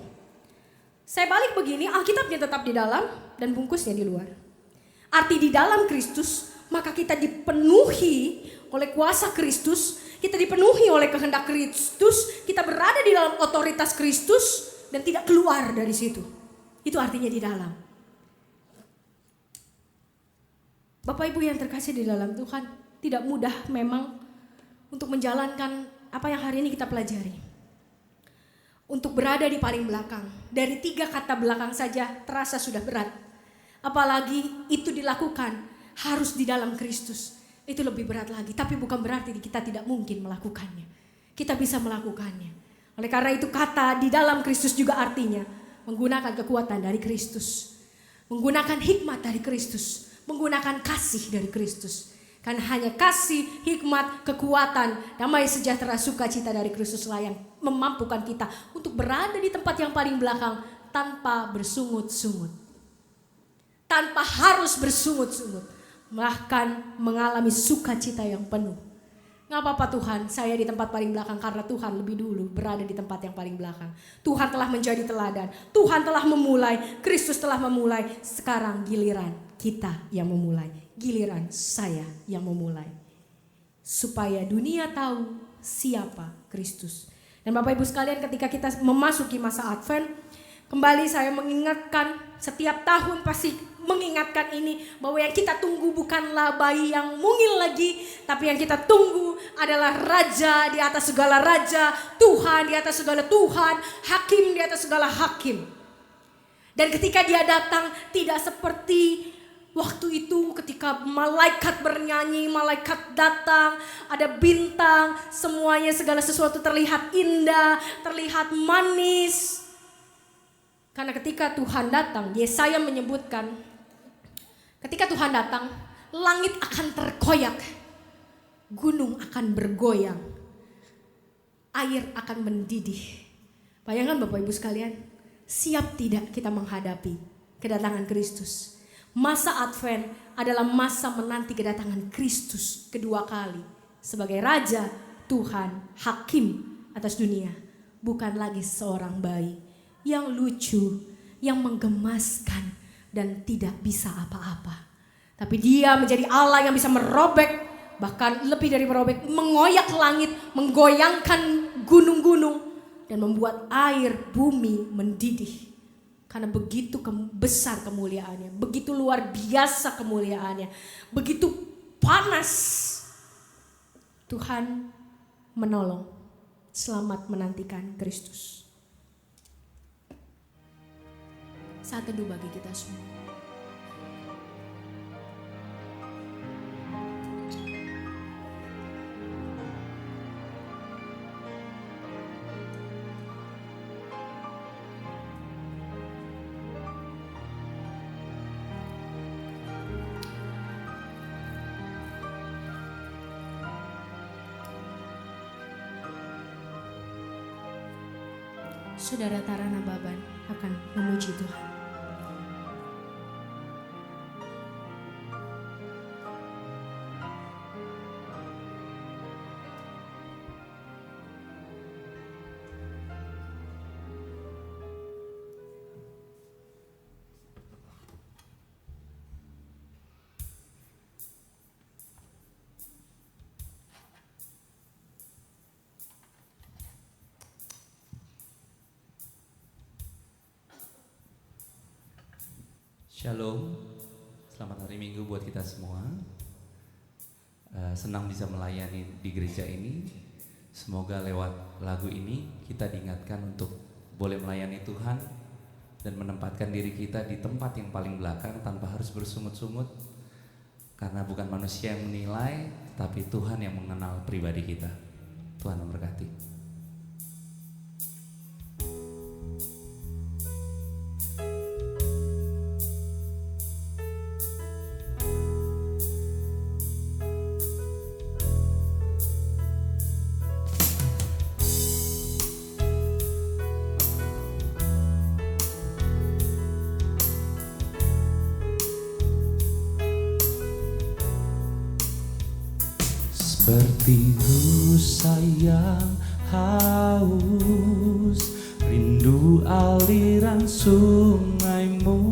C: Saya balik begini, Alkitabnya tetap di dalam dan bungkusnya di luar. Arti di dalam Kristus, maka kita dipenuhi oleh kuasa Kristus, kita dipenuhi oleh kehendak Kristus, kita berada di dalam otoritas Kristus dan tidak keluar dari situ. Itu artinya di dalam. Bapak Ibu yang terkasih di dalam Tuhan, tidak mudah memang untuk menjalankan apa yang hari ini kita pelajari. Untuk berada di paling belakang. Dari 3 kata belakang saja terasa sudah berat. Apalagi itu dilakukan harus di dalam Kristus. Itu lebih berat lagi. Tapi bukan berarti kita tidak mungkin melakukannya. Kita bisa melakukannya. Oleh karena itu kata di dalam Kristus juga artinya menggunakan kekuatan dari Kristus. Menggunakan hikmat dari Kristus. Menggunakan kasih dari Kristus. Karena hanya kasih, hikmat, kekuatan, damai sejahtera, sukacita dari Kristuslah yang memampukan kita untuk berada di tempat yang paling belakang tanpa bersungut-sungut. Tanpa harus bersungut-sungut. Bahkan mengalami sukacita yang penuh. Gak apa-apa Tuhan, saya di tempat paling belakang karena Tuhan lebih dulu berada di tempat yang paling belakang. Tuhan telah menjadi teladan. Tuhan telah memulai, Kristus telah memulai. Sekarang giliran kita yang memulai. Giliran saya yang memulai. Supaya dunia tahu siapa Kristus. Dan Bapak Ibu sekalian, ketika kita memasuki masa Advent, kembali saya mengingatkan, setiap tahun pasti mengingatkan ini, bahwa yang kita tunggu bukanlah bayi yang mungil lagi, tapi yang kita tunggu adalah Raja di atas segala raja, Tuhan di atas segala Tuhan, Hakim di atas segala hakim. Dan ketika dia datang tidak seperti waktu itu ketika malaikat bernyanyi, malaikat datang, ada bintang, semuanya segala sesuatu terlihat indah, terlihat manis. Karena ketika Tuhan datang, Yesaya menyebutkan, ketika Tuhan datang, langit akan terkoyak, gunung akan bergoyang, air akan mendidih. Bayangkan Bapak Ibu sekalian, siap tidak kita menghadapi kedatangan Kristus? Masa Advent adalah masa menanti kedatangan Kristus kedua kali. Sebagai Raja, Tuhan, Hakim atas dunia. Bukan lagi seorang bayi yang lucu, yang menggemaskan dan tidak bisa apa-apa. Tapi dia menjadi Allah yang bisa merobek, bahkan lebih dari merobek, mengoyak langit, menggoyangkan gunung-gunung dan membuat air bumi mendidih. Karena begitu besar kemuliaannya, begitu luar biasa kemuliaannya, begitu panas. Tuhan menolong, selamat menantikan Kristus. Saat teduh bagi kita semua. Saudara Tarana Baban akan memuji Tuhan.
K: Shalom, selamat hari Minggu buat kita semua. Senang bisa melayani di gereja ini. Semoga lewat lagu ini kita diingatkan untuk boleh melayani Tuhan dan menempatkan diri kita di tempat yang paling belakang tanpa harus bersungut-sungut. Karena bukan manusia yang menilai, tapi Tuhan yang mengenal pribadi kita. Tuhan memberkati.
L: Seperti rusa yang haus, rindu aliran sungaimu.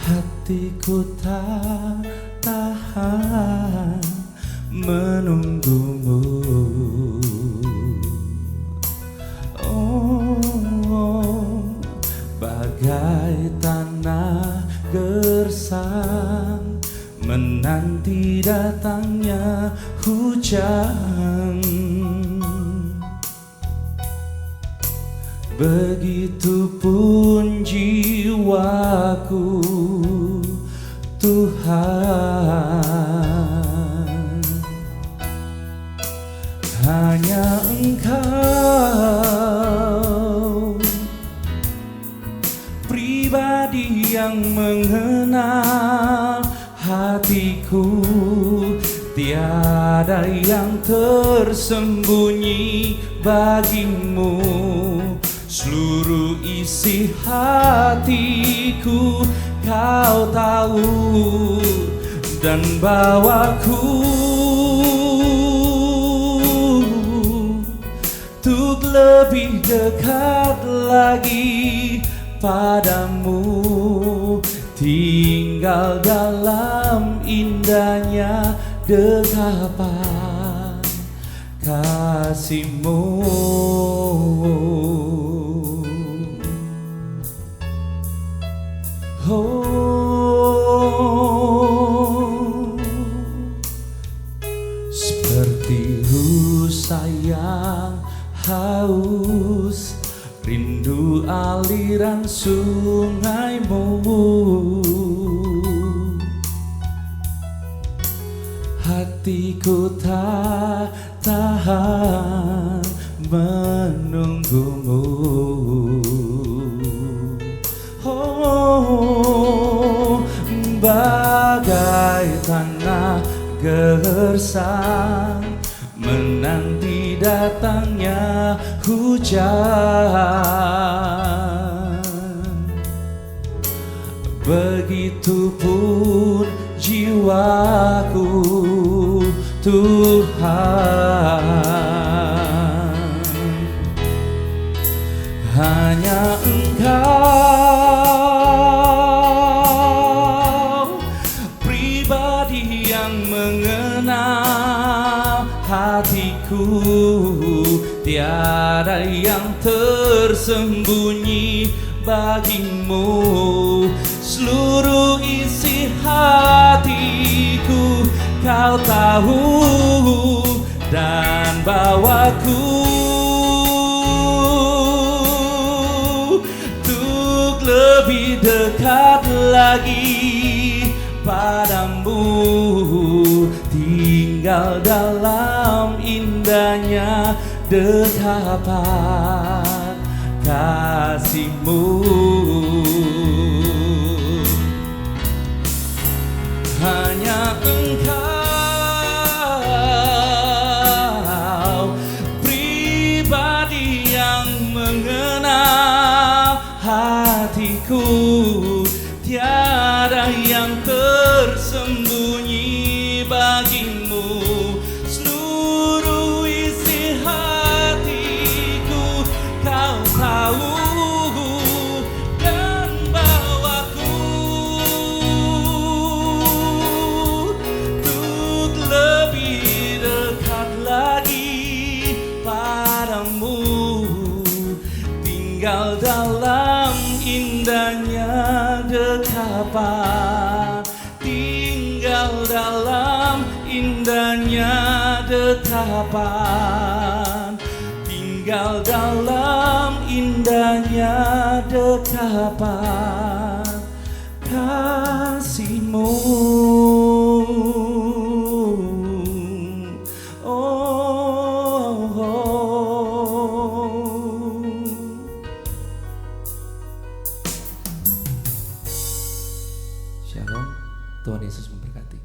L: Hatiku tak tahan menunggumu. Oh, bagai tanah gersang menanti datangnya hujan. Begitupun jiwaku, Tuhan. Hanya Engkau pribadi yang mengenal hatiku. Tiada yang tersembunyi bagimu. Seluruh isi hatiku Kau tahu dan bawaku untuk lebih dekat lagi padamu, tinggal dalam indahnya dekapan kasih-Mu. Oh, seperti rusa yang haus, rindu aliran sungaimu. Hatiku tak tahan menunggumu. Oh, bagai tanah gersang menanti datangnya hujan. Begitupun jiwaku, Tuhan. Hanya Engkau pribadi yang mengenal hatiku. Tiada yang tersembunyi bagimu. Seluruh isi hatiku Kau tahu dan bawaku untuk lebih dekat lagi padamu, tinggal dalam indahnya dekapan kasih-Mu. Hanya Engkau tiada yang tersembunyi bagimu. Seluruh isi hatiku kau tahu, dan bawaku untuk lebih dekat lagi padamu. Tinggal dalam indahnya dekapan, tinggal dalam indahnya dekapan, tinggal dalam indahnya dekapan kasih-Mu.
K: Shalom, Tuhan Yesus memberkati.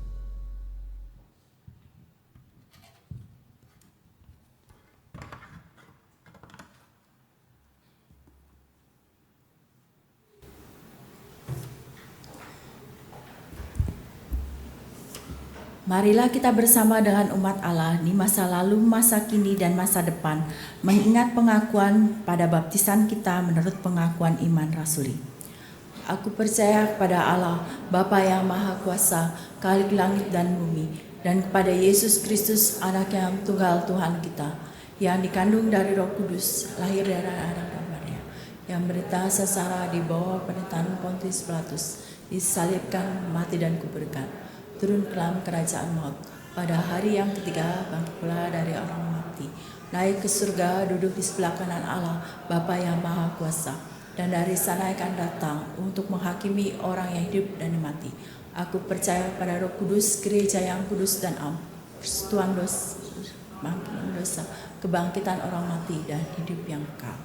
A: Marilah kita bersama dengan umat Allah di masa lalu, masa kini, dan masa depan, mengingat pengakuan pada baptisan kita menurut pengakuan iman rasuli. Aku percaya kepada Allah, Bapa yang Maha Kuasa, Khalik langit dan bumi, dan kepada Yesus Kristus, Anak yang tunggal Tuhan kita, yang dikandung dari Roh Kudus, lahir dari anak dan Maria, yang berita sengsara di bawah pemerintahan Pontius Pilatus, disalibkan, mati dan kuburkan, turun ke dalam kerajaan maut, pada hari yang ketiga bangkit pula dari orang mati, naik ke surga, duduk di sebelah kanan Allah, Bapa yang Maha Kuasa, dan dari sana akan datang untuk menghakimi orang yang hidup dan mati. Aku percaya pada Roh Kudus, gereja yang kudus dan am, persekutuan dosa, kebangkitan orang mati, dan hidup yang kekal.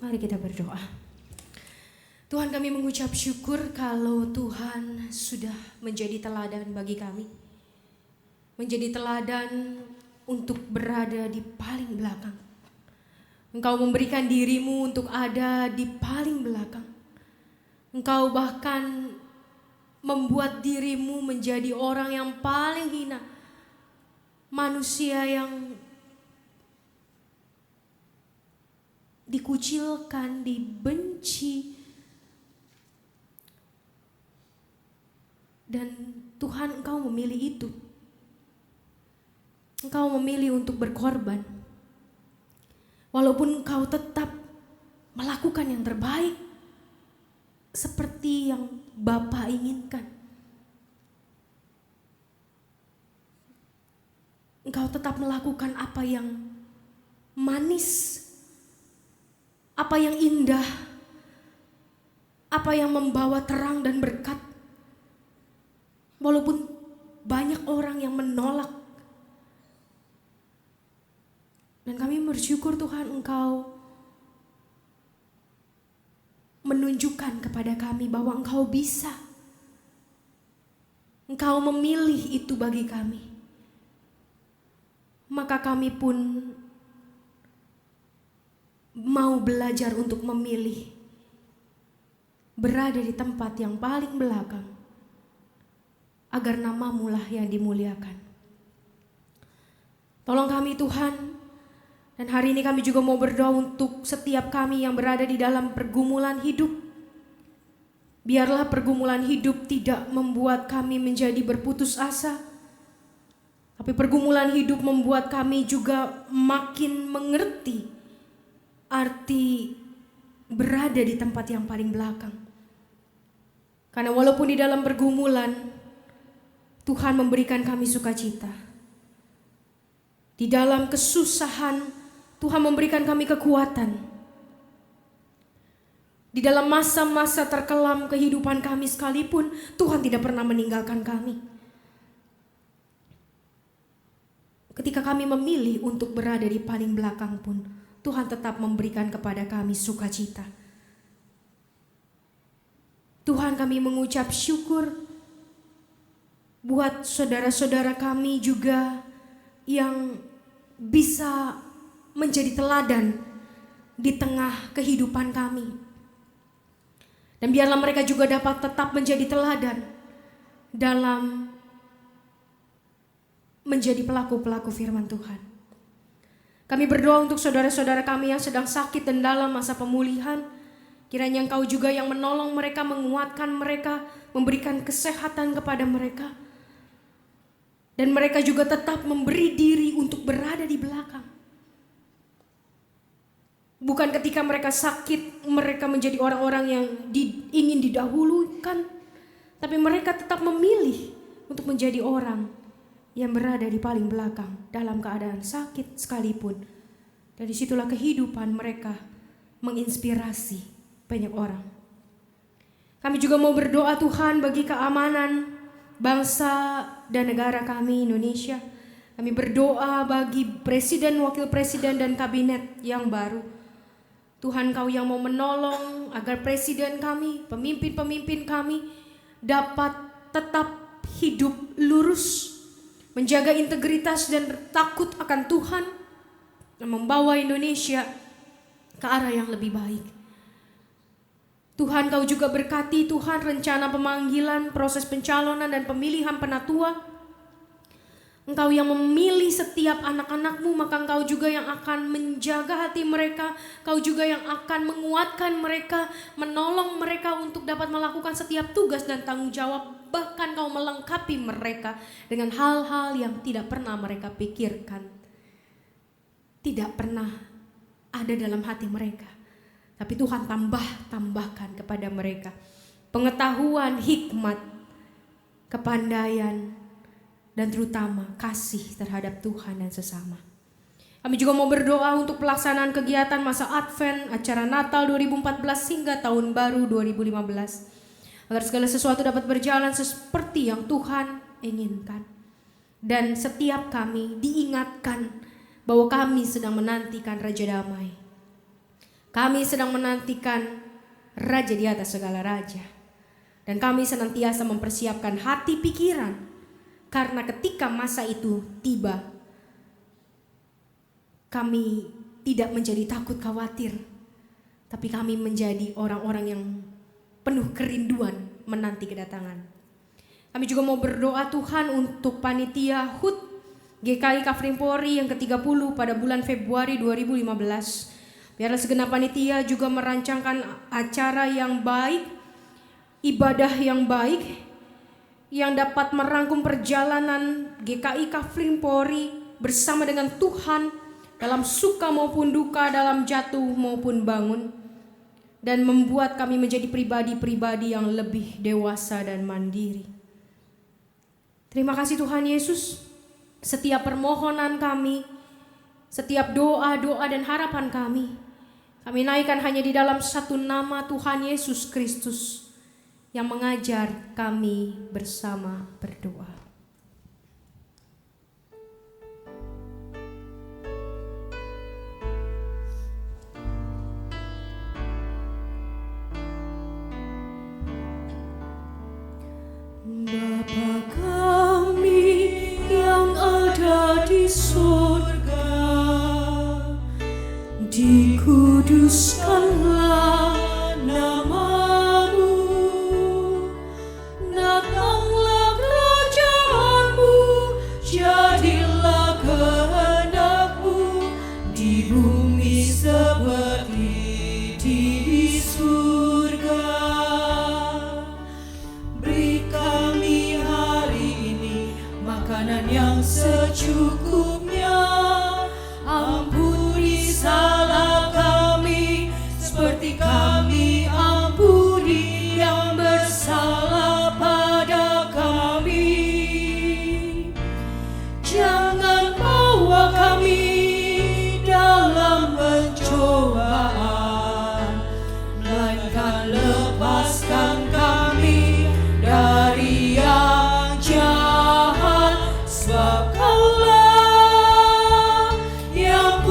C: Mari kita berdoa. Tuhan, kami mengucap syukur kalau Tuhan sudah menjadi teladan bagi kami. Menjadi teladan untuk berada di paling belakang. Engkau memberikan dirimu untuk ada di paling belakang. Engkau bahkan membuat dirimu menjadi orang yang paling hina. Manusia yang dikucilkan, dibenci. Dan Tuhan, Engkau memilih itu. Engkau memilih untuk berkorban. Walaupun Engkau tetap melakukan yang terbaik seperti yang Bapa inginkan. Engkau tetap melakukan apa yang manis, apa yang indah, apa yang membawa terang dan berkat. Walaupun banyak orang yang menolak. Dan kami bersyukur Tuhan, Engkau menunjukkan kepada kami bahwa Engkau bisa. Engkau memilih itu bagi kami. Maka kami pun mau belajar untuk memilih berada di tempat yang paling belakang, agar nama-Mu lah yang dimuliakan. Tolong kami Tuhan, dan hari ini kami juga mau berdoa untuk setiap kami yang berada di dalam pergumulan hidup. Biarlah pergumulan hidup tidak membuat kami menjadi berputus asa, tapi pergumulan hidup membuat kami juga makin mengerti arti berada di tempat yang paling belakang. Karena walaupun di dalam pergumulan, Tuhan memberikan kami sukacita. Di dalam kesusahan, Tuhan memberikan kami kekuatan. Di dalam masa-masa terkelam kehidupan kami sekalipun, Tuhan tidak pernah meninggalkan kami. Ketika kami memilih untuk berada di paling belakang pun, Tuhan tetap memberikan kepada kami sukacita. Tuhan, kami mengucap syukur buat saudara-saudara kami juga yang bisa menjadi teladan di tengah kehidupan kami. Dan biarlah mereka juga dapat tetap menjadi teladan dalam menjadi pelaku-pelaku firman Tuhan. Kami berdoa untuk saudara-saudara kami yang sedang sakit dan dalam masa pemulihan. Kiranya Engkau juga yang menolong mereka, menguatkan mereka, memberikan kesehatan kepada mereka. Dan mereka juga tetap memberi diri untuk berada di belakang. Bukan ketika mereka sakit, mereka menjadi orang-orang yang ingin didahulukan. Tapi mereka tetap memilih untuk menjadi orang yang berada di paling belakang dalam keadaan sakit sekalipun. Dan disitulah kehidupan mereka menginspirasi banyak orang. Kami juga mau berdoa Tuhan bagi keamanan bangsa dan negara kami Indonesia. Kami berdoa bagi presiden, wakil presiden dan kabinet yang baru. Tuhan Kau yang mau menolong agar presiden kami, pemimpin-pemimpin kami dapat tetap hidup lurus, menjaga integritas dan takut akan Tuhan, dan membawa Indonesia ke arah yang lebih baik. Tuhan Kau juga berkati Tuhan rencana pemanggilan, proses pencalonan dan pemilihan penatua. Engkau yang memilih setiap anak-anak-Mu, maka Engkau juga yang akan menjaga hati mereka. Kau juga yang akan menguatkan mereka, menolong mereka untuk dapat melakukan setiap tugas dan tanggung jawab. Bahkan Kau melengkapi mereka dengan hal-hal yang tidak pernah mereka pikirkan, tidak pernah ada dalam hati mereka. Tapi Tuhan tambahkan kepada mereka pengetahuan, hikmat, kepandaian, dan terutama kasih terhadap Tuhan dan sesama. Kami juga mau berdoa untuk pelaksanaan kegiatan masa Advent, acara Natal 2014 hingga Tahun Baru 2015. Agar segala sesuatu dapat berjalan seperti yang Tuhan inginkan. Dan setiap kami diingatkan bahwa kami sedang menantikan Raja Damai. Kami sedang menantikan Raja di atas segala raja. Dan kami senantiasa mempersiapkan hati pikiran. Karena ketika masa itu tiba, kami tidak menjadi takut khawatir, tapi kami menjadi orang-orang yang penuh kerinduan menanti kedatangan. Kami juga mau berdoa Tuhan untuk panitia HUT GKI Kafrimpori yang ke-30 pada bulan Februari 2015. Biarlah segenap panitia juga merancangkan acara yang baik, ibadah yang baik, yang dapat merangkum perjalanan GKI Kafrimpori bersama dengan Tuhan dalam suka maupun duka, dalam jatuh maupun bangun, dan membuat kami menjadi pribadi-pribadi yang lebih dewasa dan mandiri. Terima kasih Tuhan Yesus, setiap permohonan kami, setiap doa-doa dan harapan kami naikkan hanya di dalam satu nama Tuhan Yesus Kristus, yang mengajar kami bersama berdoa.
M: Bapa kami yang ada di surga, dikuduskanlah nama. Secukupnya, ampuni salah kami seperti kami ampuni yang bersalah pada kami. Jangan bawa kami dalam pencobaan, melainkan lepaskan kami dari yang jahat. Sebab Kaulah yang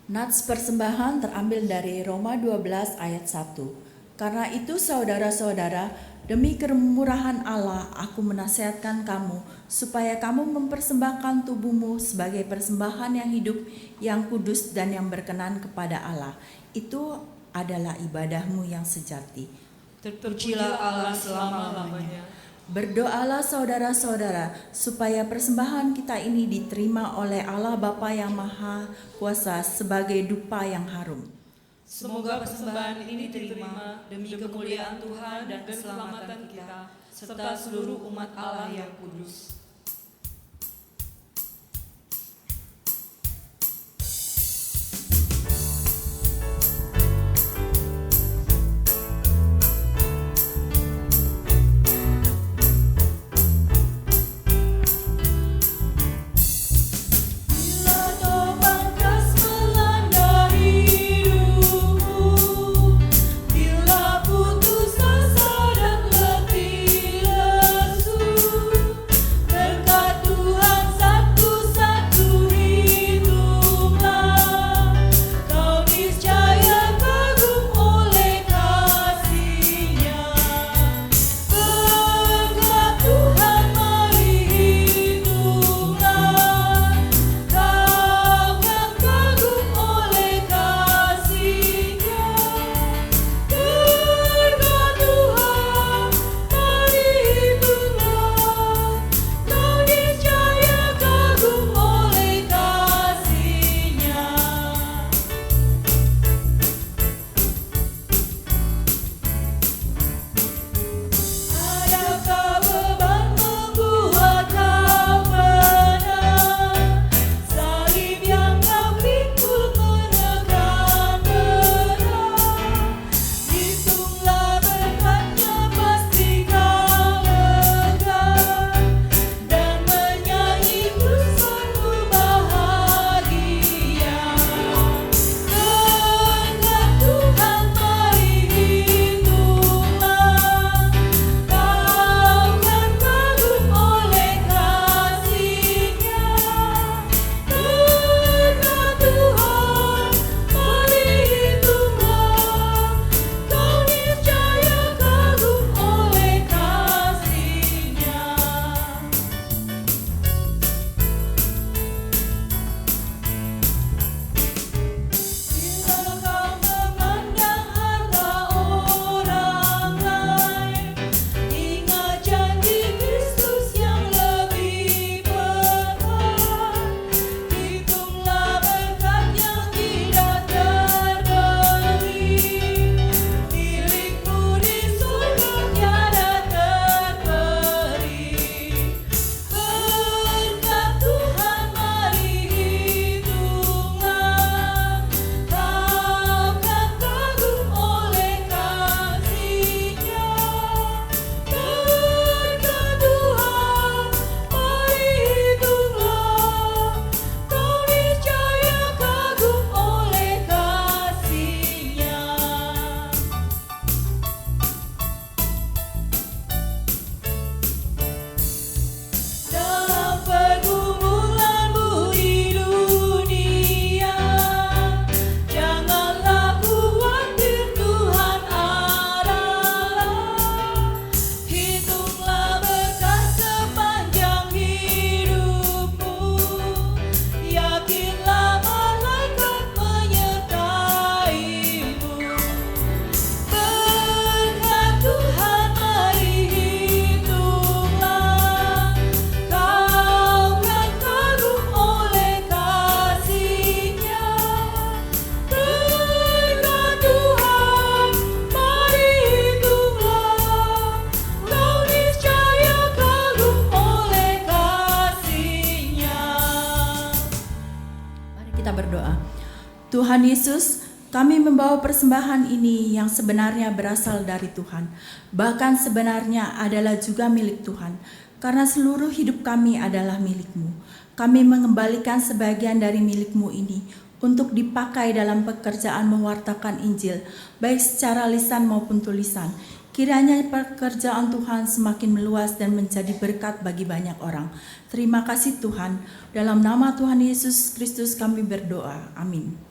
A: Nats persembahan terambil dari Roma 12 ayat 1. Karena itu saudara-saudara, demi kemurahan Allah aku menasihatkan kamu supaya kamu mempersembahkan tubuhmu sebagai persembahan yang hidup, yang kudus dan yang berkenan kepada Allah. Itu adalah ibadahmu yang sejati.
B: Terpujilah Allah selama-lamanya.
A: Berdoalah saudara-saudara supaya persembahan kita ini diterima oleh Allah Bapa yang Maha Kuasa sebagai dupa yang harum.
B: Semoga persembahan ini diterima demi kemuliaan Tuhan dan keselamatan kita, serta seluruh umat Allah yang kudus.
A: Tuhan Yesus, kami membawa persembahan ini yang sebenarnya berasal dari Tuhan, bahkan sebenarnya adalah juga milik Tuhan, karena seluruh hidup kami adalah milik-Mu. Kami mengembalikan sebagian dari milik-Mu ini untuk dipakai dalam pekerjaan mewartakan Injil, baik secara lisan maupun tulisan. Kiranya pekerjaan Tuhan semakin meluas dan menjadi berkat bagi banyak orang. Terima kasih Tuhan, dalam nama Tuhan Yesus Kristus kami berdoa. Amin.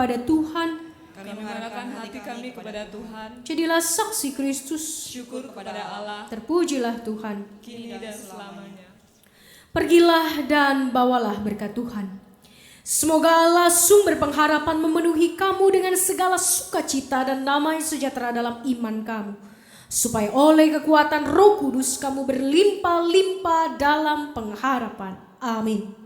C: kepada Tuhan.
B: Kami mengarahkan hati kami kepada Tuhan.
C: Jadilah saksi Kristus.
B: Syukur kepada Allah.
C: Terpujilah Tuhan.
B: Kini dan selamanya.
C: Pergilah dan bawalah berkat Tuhan. Semoga Allah sumber pengharapan memenuhi kamu dengan segala sukacita dan damai sejahtera dalam iman kamu. Supaya oleh kekuatan Roh Kudus kamu berlimpah-limpah dalam pengharapan. Amin.